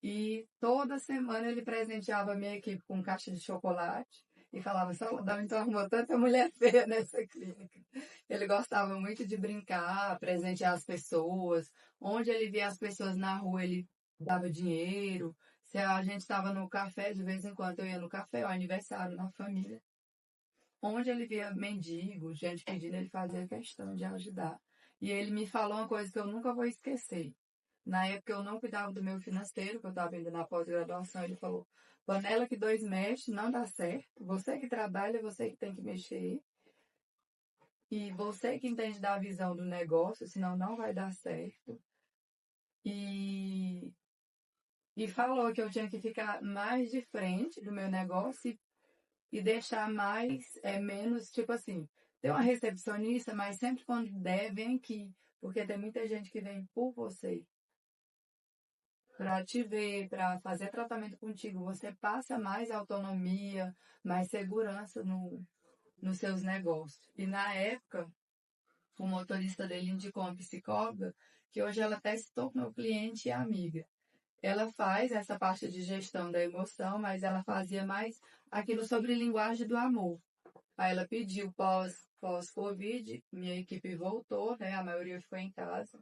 E toda semana ele presenteava a minha equipe com caixa de chocolate e falava, Salvador, então arrumou tanta mulher feia nessa clínica. Ele gostava muito de brincar, presentear as pessoas. Onde ele via as pessoas na rua, ele dava dinheiro. Se a gente estava no café, de vez em quando eu ia no café, o aniversário na família. Onde ele via mendigo, gente pedindo, ele fazia questão de ajudar. E ele me falou uma coisa que eu nunca vou esquecer. Na época eu não cuidava do meu financeiro, que eu estava indo na pós-graduação, ele falou, panela que 2 mexe, não dá certo. Você que trabalha, você que tem que mexer. E você que entende da visão do negócio, senão não vai dar certo. E falou que eu tinha que ficar mais de frente do meu negócio e deixar menos, tipo assim, ter uma recepcionista, mas sempre quando der, vem aqui. Porque tem muita gente que vem por você. Para te ver, para fazer tratamento contigo, você passa mais autonomia, mais segurança nos seus negócios. E na época, o motorista dele indicou uma psicóloga, que hoje ela até se tornou cliente e amiga. Ela faz essa parte de gestão da emoção, mas ela fazia mais aquilo sobre linguagem do amor. Aí ela pediu pós-Covid, minha equipe voltou, né? A maioria ficou em casa.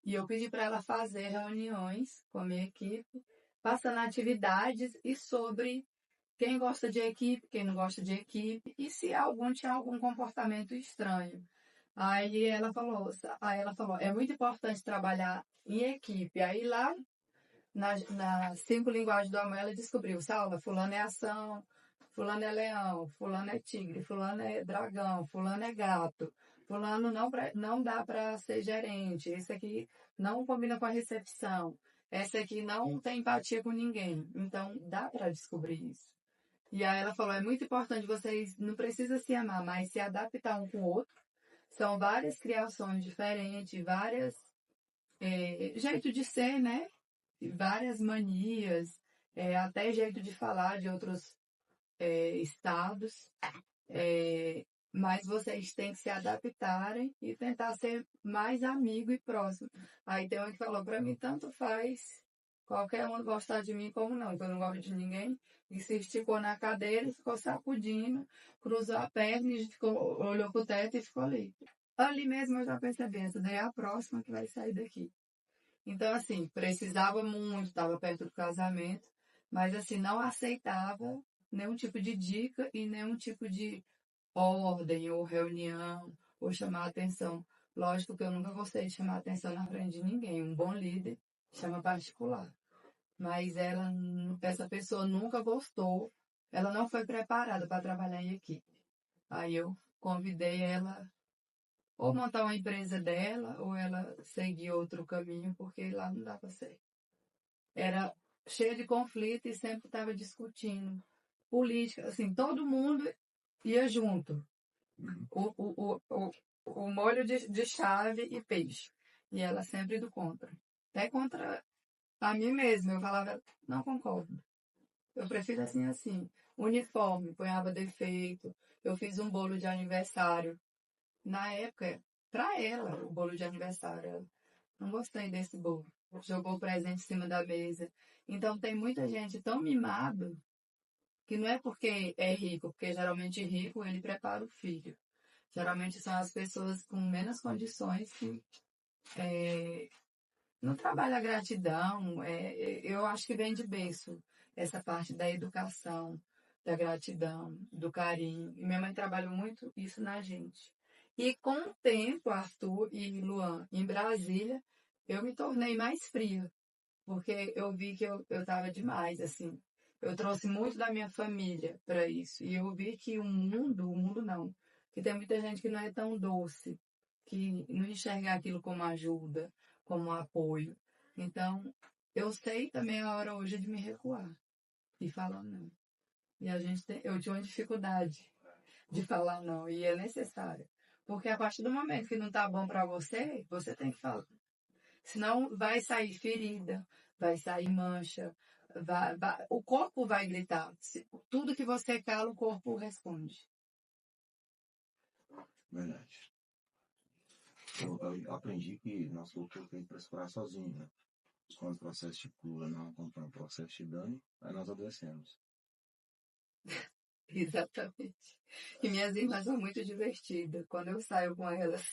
E eu pedi para ela fazer reuniões com a minha equipe, passando atividades e sobre quem gosta de equipe, quem não gosta de equipe, e se algum tinha algum comportamento estranho. Aí ela falou, é muito importante trabalhar em equipe. Aí lá nas 5 linguagens do amor, ela descobriu, Salva, fulano é ação, fulano é leão, fulano é tigre, fulano é dragão, fulano é gato, fulano não dá para ser gerente, esse aqui não combina com a recepção, esse aqui não tem empatia com ninguém. Então, dá para descobrir isso. E aí ela falou, é muito importante, vocês não precisam se amar, mas se adaptar um com o outro. São várias criações diferentes, jeito de ser, né? Várias manias, até jeito de falar de outros estados, mas vocês têm que se adaptarem e tentar ser mais amigo e próximo. Aí tem um que falou, para mim tanto faz qualquer um gostar de mim como não, que eu não gosto de ninguém, e se esticou na cadeira e ficou sacudindo, cruzou a perna e olhou pro teto e ficou ali. Ali mesmo eu já percebi, essa daí é a próxima que vai sair daqui. Então, assim, precisava muito, estava perto do casamento, mas, assim, não aceitava nenhum tipo de dica e nenhum tipo de ordem ou reunião ou chamar atenção. Lógico que eu nunca gostei de chamar atenção na frente de ninguém. Um bom líder chama particular. Mas essa pessoa nunca gostou, ela não foi preparada para trabalhar em equipe. Aí eu convidei ela ou montar uma empresa dela, ou ela seguir outro caminho, porque lá não dava certo. Era cheio de conflito e sempre estava discutindo política, assim, todo mundo ia junto. O molho de chave e peixe. E ela sempre do contra. Até contra a mim mesma. Eu falava, não concordo. Eu prefiro assim, assim. Uniforme, ponhava defeito. Eu fiz um bolo de aniversário. Na época, para ela, o bolo de aniversário. Ela, não gostei desse bolo. Jogou o presente em cima da mesa. Então, tem muita gente tão mimado que não é porque é rico, porque geralmente rico, ele prepara o filho. Geralmente são as pessoas com menos condições que não trabalha a gratidão, eu acho que vem de berço, essa parte da educação, da gratidão, do carinho. E minha mãe trabalhou muito isso na gente. E com o tempo, Arthur e Luan, em Brasília, eu me tornei mais fria, porque eu vi que eu estava demais, assim. Eu trouxe muito da minha família para isso. E eu vi que o mundo não, que tem muita gente que não é tão doce, que não enxerga aquilo como ajuda, como apoio. Então, eu sei também a hora hoje de me recuar e falar não. E eu tinha uma dificuldade de falar não, e é necessário. Porque a partir do momento que não tá bom para você, você tem que falar. Senão vai sair ferida, vai sair mancha, o corpo vai gritar. Tudo que você cala, o corpo responde. Verdade. Eu aprendi que nosso corpo é feito para se curar sozinho, né? Quando o processo de cura não acompanha o processo de dano, aí nós adoecemos. Exatamente. E minhas irmãs são muito divertidas. Quando eu saio com elas,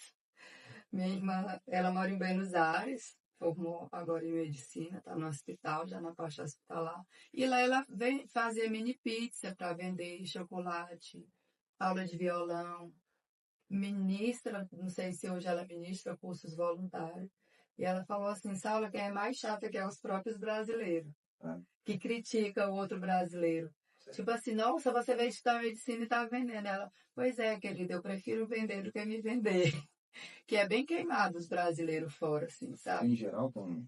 minha irmã, ela mora em Buenos Aires, formou agora em medicina, está no hospital, já na parte hospitalar. E lá ela vem fazer mini pizza para vender, chocolate, aula de violão, ministra, não sei se hoje ela ministra cursos voluntários. E ela falou assim, Saula, quem é mais chata que é os próprios brasileiros, que critica o outro brasileiro. Tipo assim, nossa, você veio estudar medicina e tá vendendo. Ela, pois é, querida, eu prefiro vender do que me vender. Que é bem queimado os brasileiros fora, assim, sabe? Em geral, com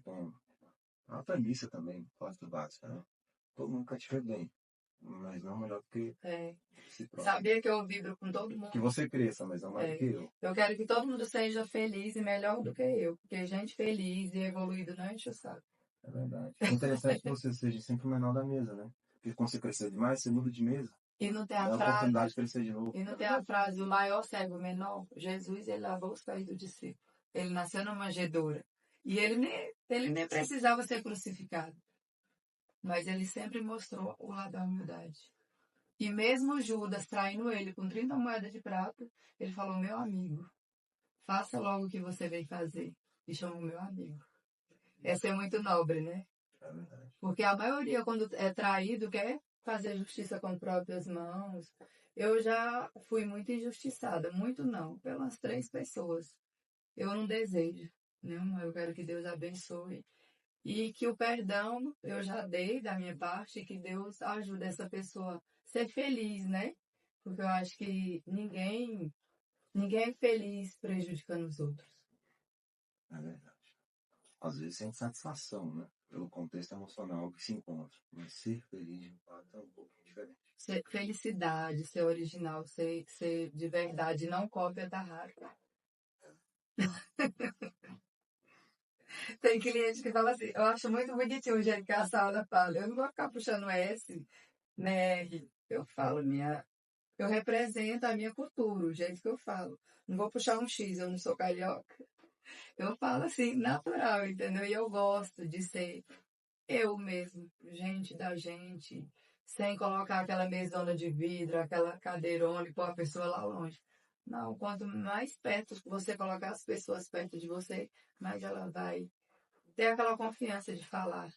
a premissa também, quase básica, né? Todo mundo quer te ver bem, mas não melhor do que si próprio. Sabia que eu vibro com todo mundo? Que você cresça, mas não mais do que eu. Eu quero que todo mundo seja feliz e melhor do que eu. Porque gente feliz e evoluído não enche o saco. É verdade. É interessante que você seja sempre o menor da mesa, né? Porque quando você crescer demais, você muda de mesa. E não tem Dá a oportunidade de crescer de novo. E não tem a frase, o maior cego, o menor? Jesus, ele lavou os pés do discípulo. Ele nasceu numa manjedoura. E ele nem precisava ser crucificado. Mas ele sempre mostrou o lado da humildade. E mesmo Judas traindo ele com 30 moedas de prata, ele falou, meu amigo, faça logo o que você veio fazer. E chamou meu amigo. Essa é muito nobre, né? É verdade. Porque a maioria, quando é traído, quer fazer justiça com próprias mãos. Eu já fui muito injustiçada, muito não, pelas 3 pessoas. Eu não desejo, né? Eu quero que Deus abençoe. E que o perdão eu já dei da minha parte, e que Deus ajude essa pessoa a ser feliz, né? Porque eu acho que ninguém é feliz prejudicando os outros. É verdade. Às vezes sente satisfação, né? Pelo contexto emocional que se encontra. Mas ser feliz, de fato, é um pouco diferente. Felicidade, ser original, ser de verdade, não cópia da rara. Tem cliente que fala assim, eu acho muito bonitinho o jeito que a Sara fala. Eu não vou ficar puxando S, né, R. Eu falo eu represento a minha cultura, o jeito que eu falo. Não vou puxar um X, eu não sou carioca. Eu falo assim, natural, entendeu? E eu gosto de ser eu mesmo, gente da gente, sem colocar aquela mesona de vidro, aquela cadeirona e pôr a pessoa lá longe. Não, quanto mais perto você colocar as pessoas perto de você, mais ela vai ter aquela confiança de falar.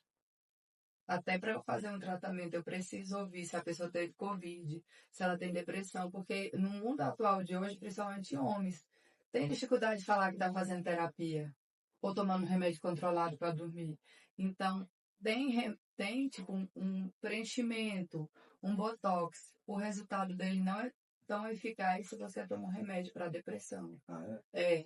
Até para eu fazer um tratamento, eu preciso ouvir se a pessoa teve Covid, se ela tem depressão, porque no mundo atual de hoje, principalmente homens, tem dificuldade de falar que está fazendo terapia ou tomando remédio controlado para dormir. Então, tem tipo um preenchimento, um botox. O resultado dele não é tão eficaz se você toma um remédio para depressão.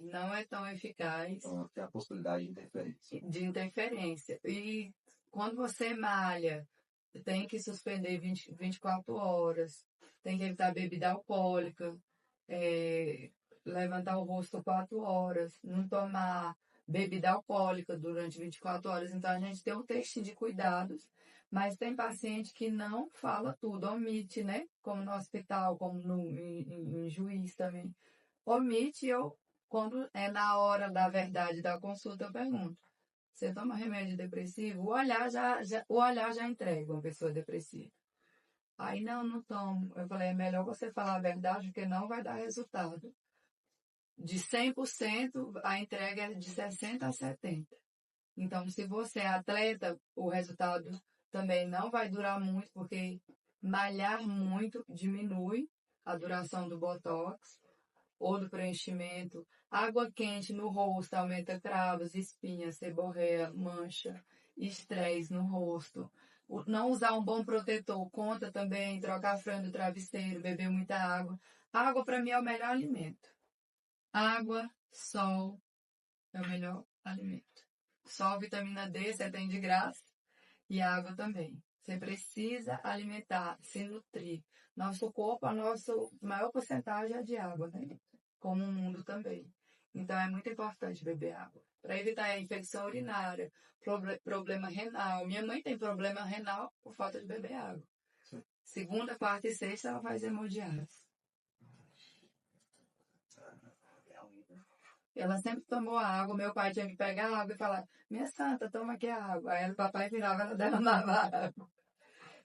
Não é tão eficaz. Então, tem a possibilidade de interferência. De interferência. E quando você malha, tem que suspender 24 horas, tem que evitar bebida alcoólica, levantar o rosto 4 horas, não tomar bebida alcoólica durante 24 horas. Então, a gente tem um texto de cuidados, mas tem paciente que não fala tudo, omite, né? Como no hospital, como em Juiz também. Omite, quando é na hora da verdade da consulta, eu pergunto. Você toma remédio depressivo? O olhar já entrega uma pessoa depressiva. Aí, não tomo. Eu falei, é melhor você falar a verdade, porque não vai dar resultado. De 100%, a entrega é de 60% a 70%. Então, se você é atleta, o resultado também não vai durar muito, porque malhar muito diminui a duração do botox ou do preenchimento. Água quente no rosto aumenta cravos, espinhas, seborreia, mancha, estresse no rosto. Não usar um bom protetor conta também, trocar a franja do travesseiro, beber muita água. Água para mim é o melhor alimento. Água, sol é o melhor alimento. Sol, vitamina D, você tem de graça. E água também. Você precisa alimentar, se nutrir. Nosso corpo, a nossa maior porcentagem é de água, né? Como o mundo também. Então é muito importante beber água. Para evitar a infecção urinária, problema renal. Minha mãe tem problema renal por falta de beber água. Sim. Segunda, quarta e sexta ela faz hemodiálise. Ela sempre tomou água, meu pai tinha que pegar a água e falar, minha santa, toma aqui a água. Aí o papai virava, ela derramava a água.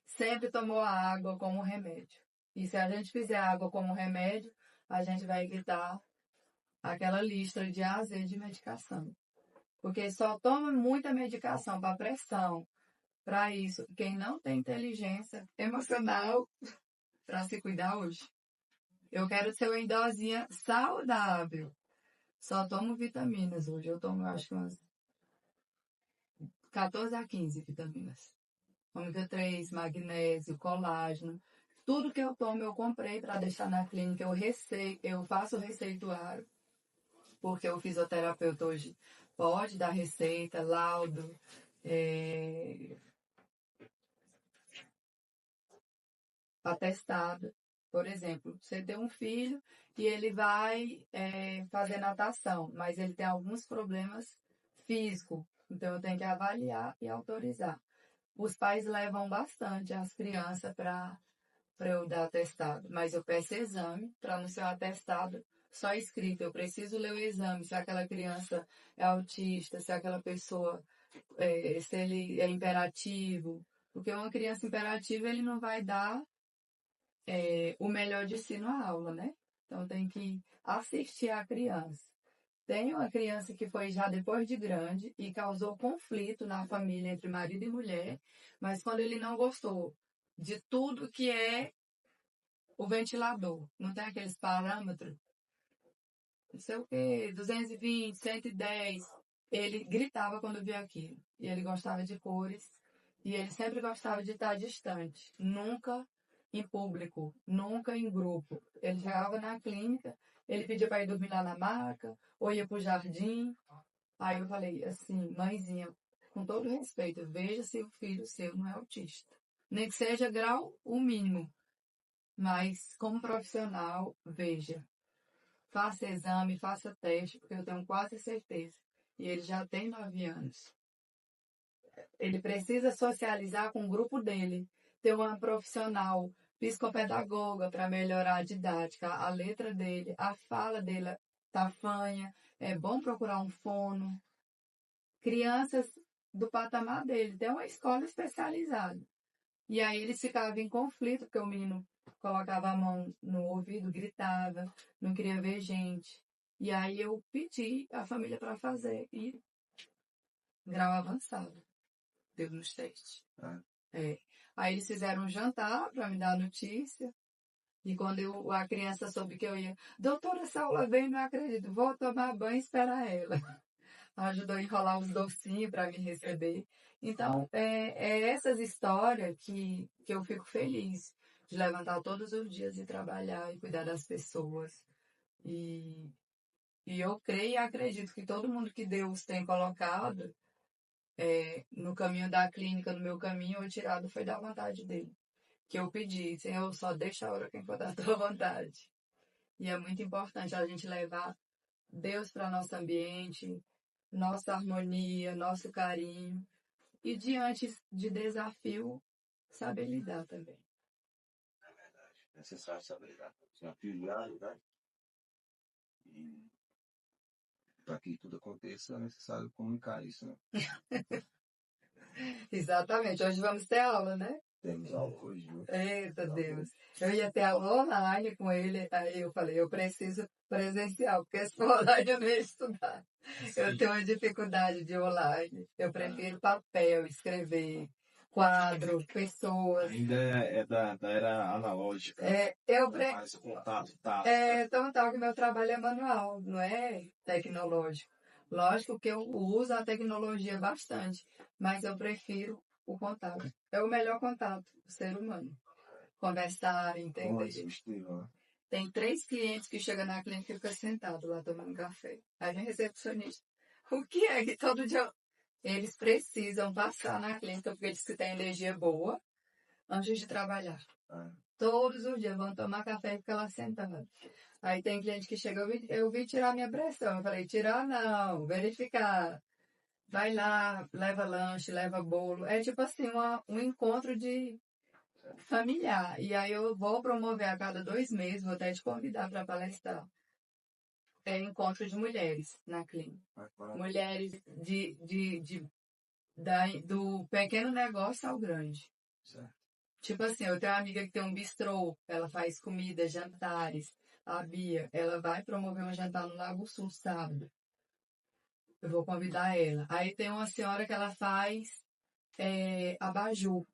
Sempre tomou a água como remédio. E se a gente fizer a água como remédio, a gente vai evitar aquela lista de A a Z de medicação. Porque só toma muita medicação para pressão, para isso. Quem não tem inteligência emocional para se cuidar hoje. Eu quero ser uma idosinha saudável. Só tomo vitaminas hoje. Eu tomo, acho que umas 14 a 15 vitaminas. Ômega 3, magnésio, colágeno. Tudo que eu tomo eu comprei para deixar na clínica. Eu faço receituário, porque o fisioterapeuta hoje pode dar receita, laudo, atestado. Por exemplo, você tem um filho e ele vai fazer natação, mas ele tem alguns problemas físicos. Então, eu tenho que avaliar e autorizar. Os pais levam bastante as crianças para eu dar atestado, mas eu peço exame para no seu atestado só escrito. Eu preciso ler o exame, se aquela criança é autista, se aquela pessoa, se ele é imperativo. Porque uma criança imperativa, ele não vai dar o melhor de si na aula, né? Então tem que assistir a criança. Tem uma criança que foi já depois de grande e causou conflito na família entre marido e mulher, mas quando ele não gostou de tudo que é o ventilador, não tem aqueles parâmetros, não sei o quê, 220, 110, ele gritava quando via aquilo. E ele gostava de cores, e ele sempre gostava de estar distante, nunca em público, nunca em grupo. Ele chegava na clínica, ele pedia para ir dormir lá na maca, ou ia para o jardim. Aí eu falei assim, mãezinha, com todo respeito, veja se o filho seu não é autista. Nem que seja grau o mínimo. Mas, como profissional, veja. Faça exame, faça teste, porque eu tenho quase certeza. E ele já tem 9 anos. Ele precisa socializar com o grupo dele. Ter uma profissional psicopedagoga para melhorar a didática, a letra dele, a fala dele tá fanha. É bom procurar um fono. Crianças do patamar dele. Tem uma escola especializada. E aí eles ficavam em conflito, porque o menino colocava a mão no ouvido, gritava, não queria ver gente. E aí eu pedi a família para fazer. E grau avançado. Deu nos testes. É. Aí eles fizeram um jantar para me dar a notícia. E quando a criança soube que eu ia, doutora, essa aula veio, não acredito, vou tomar banho e esperar ela. Ajudou a enrolar os docinhos para me receber. Então, é essas histórias que eu fico feliz de levantar todos os dias e trabalhar e cuidar das pessoas. E eu creio e acredito que todo mundo que Deus tem colocado no caminho da clínica, no meu caminho, o tirado foi da vontade dele. Que eu pedi, Senhor, só deixa a hora quem for da tua vontade. E é muito importante a gente levar Deus para nosso ambiente, nossa harmonia, nosso carinho. E diante de desafio, saber lidar também. É verdade. É necessário saber lidar com desafio diário, né? E para que tudo aconteça, é necessário comunicar isso, né? Exatamente. Hoje vamos ter aula, né? Temos aula hoje, viu? Eita Deus. Eu ia ter aula online com ele, aí eu falei, eu preciso presencial, porque se for online eu não ia estudar. Eu tenho uma dificuldade de online. Eu prefiro papel, escrever, quadro, pessoas. Ainda é da era analógica. Mais o contato, tá? Então, tal que meu trabalho é manual, não é tecnológico. Lógico que eu uso a tecnologia bastante, mas eu prefiro o contato. É o melhor contato do ser humano. Conversar, entender. Tem 3 clientes que chegam na clínica e ficam sentados lá tomando café. Aí vem recepcionista. O que é que todo dia eles precisam passar na clínica porque eles que têm energia boa antes de trabalhar? Todos os dias vão tomar café e ficam lá sentados. Aí tem cliente que chega, eu vim tirar minha pressão. Eu falei, tirar não, verificar. Vai lá, leva lanche, leva bolo. É tipo assim, um encontro de familiar. E aí eu vou promover a cada 2 meses, vou até te convidar para palestrar. É encontro de mulheres na clínica. Mulheres do pequeno negócio ao grande. Certo. Tipo assim, eu tenho uma amiga que tem um bistrô, ela faz comida, jantares. A Bia, ela vai promover um jantar no Lago Sul sábado. Eu vou convidar ela. Aí tem uma senhora que ela faz abajur.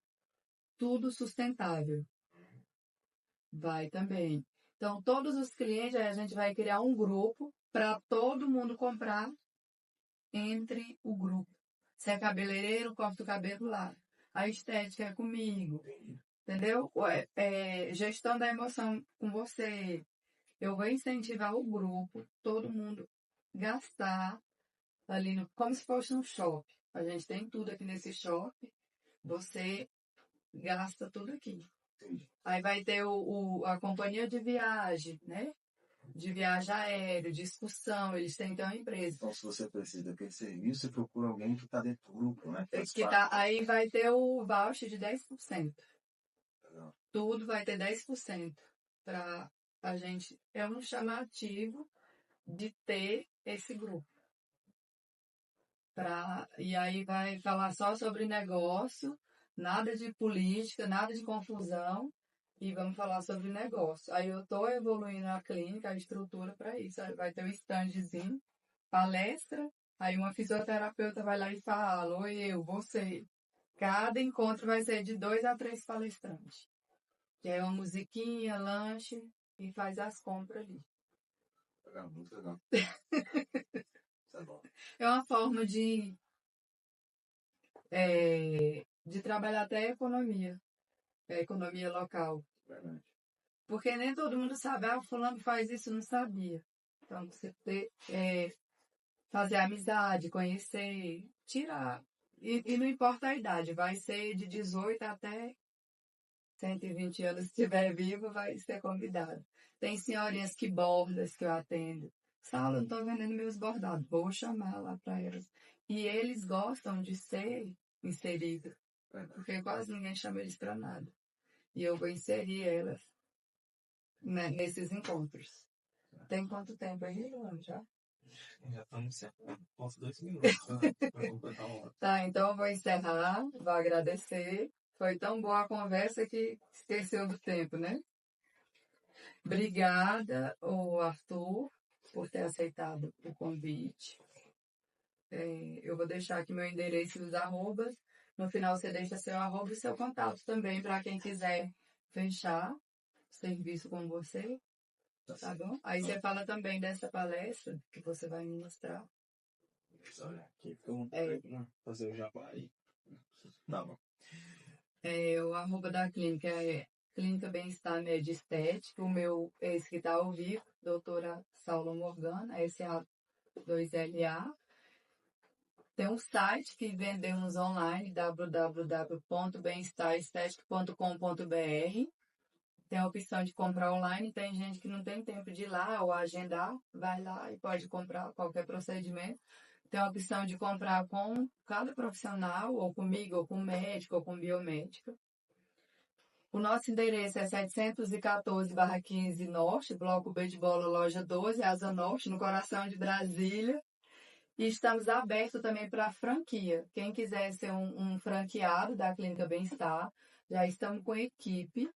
Tudo sustentável. Vai também. Então, todos os clientes, a gente vai criar um grupo para todo mundo comprar entre o grupo. Se é cabeleireiro, corta o cabelo lá. A estética é comigo. Entendeu? Gestão da emoção com você. Eu vou incentivar o grupo, todo mundo gastar ali como se fosse um shopping. A gente tem tudo aqui nesse shopping. Você gasta tudo aqui. Aí vai ter a companhia de viagem, né? De viagem aérea, de excursão, eles têm então uma empresa. Então, se você precisa daquele serviço, você procura alguém que está dentro do grupo, né? Aí vai ter o voucher de 10%. Tudo vai ter 10% para a gente. É um chamativo de ter esse grupo. E aí vai falar só sobre negócio, nada de política, nada de confusão. E vamos falar sobre negócio. Aí eu estou evoluindo a clínica, a estrutura para isso. Aí vai ter um standzinho, palestra, aí uma fisioterapeuta vai lá e fala, oi, você. Cada encontro vai ser de 2 a 3 palestrantes. Que é uma musiquinha, lanche e faz as compras ali. Legal, muito legal. É uma forma de trabalhar até a economia local. Verdade. Porque nem todo mundo sabe, fulano faz isso, não sabia. Então, você fazer amizade, conhecer, tirar. E não importa a idade, vai ser de 18 até 120 anos, se estiver vivo, vai ser convidado. Tem senhorinhas que bordas que eu atendo. Saulo, eu não estou vendendo meus bordados, vou chamar lá para elas. E eles gostam de ser inseridos, porque quase ninguém chama eles para nada. E eu vou inserir elas nesses encontros. Tem quanto tempo aí, Luan, já? Já estamos quase 2 minutos. Tá, então eu vou encerrar, vou agradecer. Foi tão boa a conversa que esqueceu do tempo, né? Obrigada, Arthur, por ter aceitado o convite. Eu vou deixar aqui meu endereço e os arrobas. No final você deixa seu arroba e seu contato também para quem quiser fechar serviço com você. Tá bom? Aí você fala também dessa palestra que você vai me mostrar. Olha aqui, fazer o jabá aí. Tá bom. O arroba da clínica é Clínica Bem-Estar Média Estética. O meu é esse que está ao vivo, doutora Saulo Morgana, SA2LA. Tem um site que vendemos online, www.bemestarestetica.com.br. Tem a opção de comprar online, tem gente que não tem tempo de ir lá ou agendar, vai lá e pode comprar qualquer procedimento. Tem a opção de comprar com cada profissional, ou comigo, ou com médico, ou com biomédica. O nosso endereço é 714/15 Norte, Bloco B de Bola, Loja 12, Asa Norte, no coração de Brasília. E estamos abertos também para franquia. Quem quiser ser um franqueado da Clínica Bem-Estar, já estamos com equipe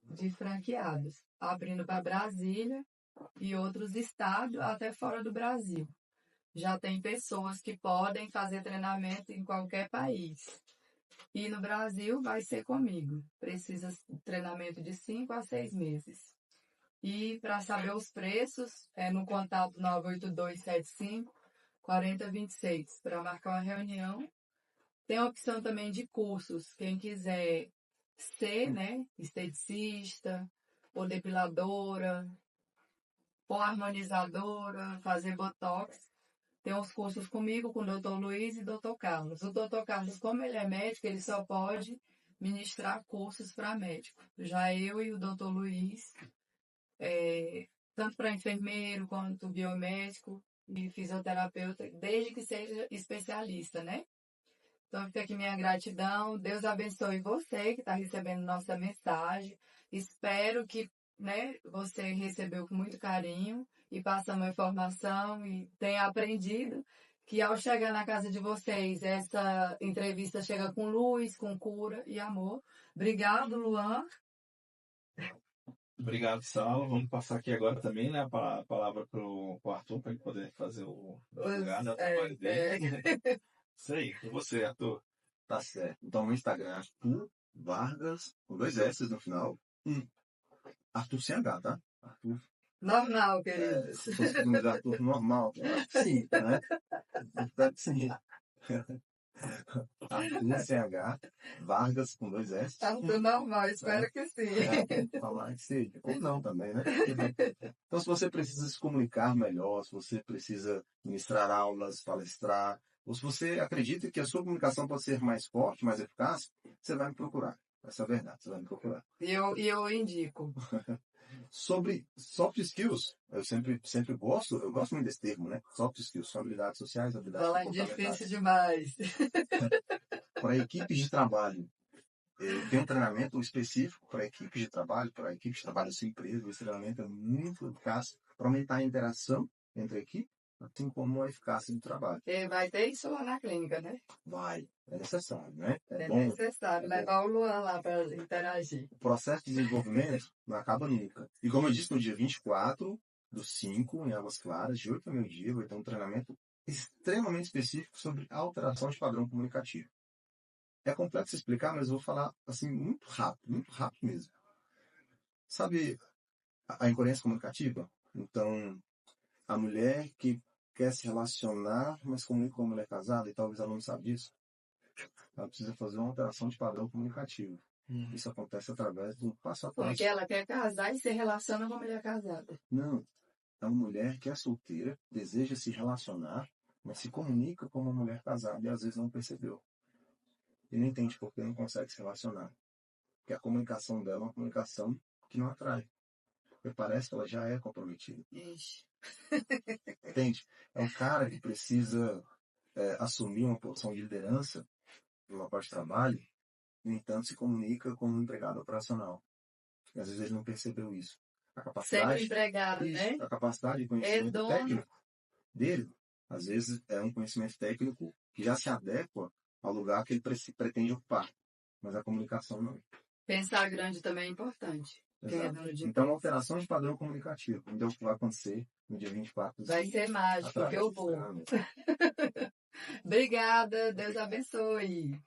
de franqueados, abrindo para Brasília e outros estados, até fora do Brasil. Já tem pessoas que podem fazer treinamento em qualquer país. E no Brasil vai ser comigo. Precisa de treinamento de 5 a 6 meses. E para saber os preços, é no contato 98275-4026 para marcar uma reunião. Tem a opção também de cursos. Quem quiser ser, né, esteticista, ou depiladora, ou harmonizadora, fazer botox, tem uns cursos comigo, com o Dr. Luiz e Dr. Carlos. O Dr. Carlos, como ele é médico, ele só pode ministrar cursos para médico. Já eu e o Dr. Luiz, tanto para enfermeiro quanto biomédico e fisioterapeuta, desde que seja especialista, né? Então fica aqui minha gratidão. Deus abençoe você que está recebendo nossa mensagem. Espero que, né, você recebeu com muito carinho e passa uma informação e tenha aprendido que ao chegar na casa de vocês, essa entrevista chega com luz, com cura e amor. Obrigado, Luan. Obrigado, Saulo. Vamos passar aqui agora também, né, a palavra para o Arthur, para ele poder fazer o lugar, né, o trabalho dele. Isso aí, com você, Arthur. Tá certo. Então, no Instagram, Arthur Vargas, com 2 S no final. Arthur sem H, tá? Arthur. Normal, querido. Se fosse o nome de Arthur normal, eu acho que sim, né? Espero que sim. Arthur sem H, Vargas com 2 S. Arthur normal, espero que sim. Falar que seja. Ou não também, né? Então, se você precisa se comunicar melhor, se você precisa ministrar aulas, palestrar, ou se você acredita que a sua comunicação pode ser mais forte, mais eficaz, você vai me procurar. Essa é a verdade, você vai me procurar. E eu indico. Sobre soft skills, eu sempre gosto muito desse termo, né? Soft skills, são habilidades sociais, habilidades Fala comportamentais. difícil demais. Para equipes de trabalho, eu tenho um treinamento específico para equipes de trabalho, sem empresa. Esse treinamento é muito eficaz para aumentar a interação entre a equipe, assim como a eficácia do trabalho. E vai ter isso lá na clínica, né? Vai, é necessário, né? É bom. necessário levar o Luan lá para interagir. O processo de desenvolvimento não acaba nunca. E como eu disse, no dia 24/5, em Águas Claras, de 8 a meio-dia, vai ter um treinamento extremamente específico sobre alteração de padrão comunicativo. É complexo explicar, mas eu vou falar assim muito rápido mesmo. Sabe a incoerência comunicativa? Então, a mulher que quer se relacionar, mas comunica com uma mulher casada, e talvez ela não sabe disso, ela precisa fazer uma alteração de padrão comunicativo. Isso acontece através do passo a passo. Porque ela quer casar e se relaciona com a mulher casada. Não. É uma mulher que é solteira, deseja se relacionar, mas se comunica com uma mulher casada e às vezes não percebeu. E não entende porque não consegue se relacionar. Porque a comunicação dela é uma comunicação que não atrai. Porque parece que ela já é comprometida. Ixi. Entende? É um cara que precisa assumir uma posição de liderança no local de trabalho, no entanto se comunica como um empregado operacional. E às vezes ele não percebeu isso. A capacidade, Sempre empregado, né? a capacidade de conhecimento técnico dele, às vezes é um conhecimento técnico que já se adequa ao lugar que ele pretende ocupar. Mas a comunicação não. Pensar grande também é importante. Então, alteração de padrão comunicativo. Então, o que vai acontecer no dia 24. Vai ser mágico, porque eu vou. Obrigada, Deus abençoe.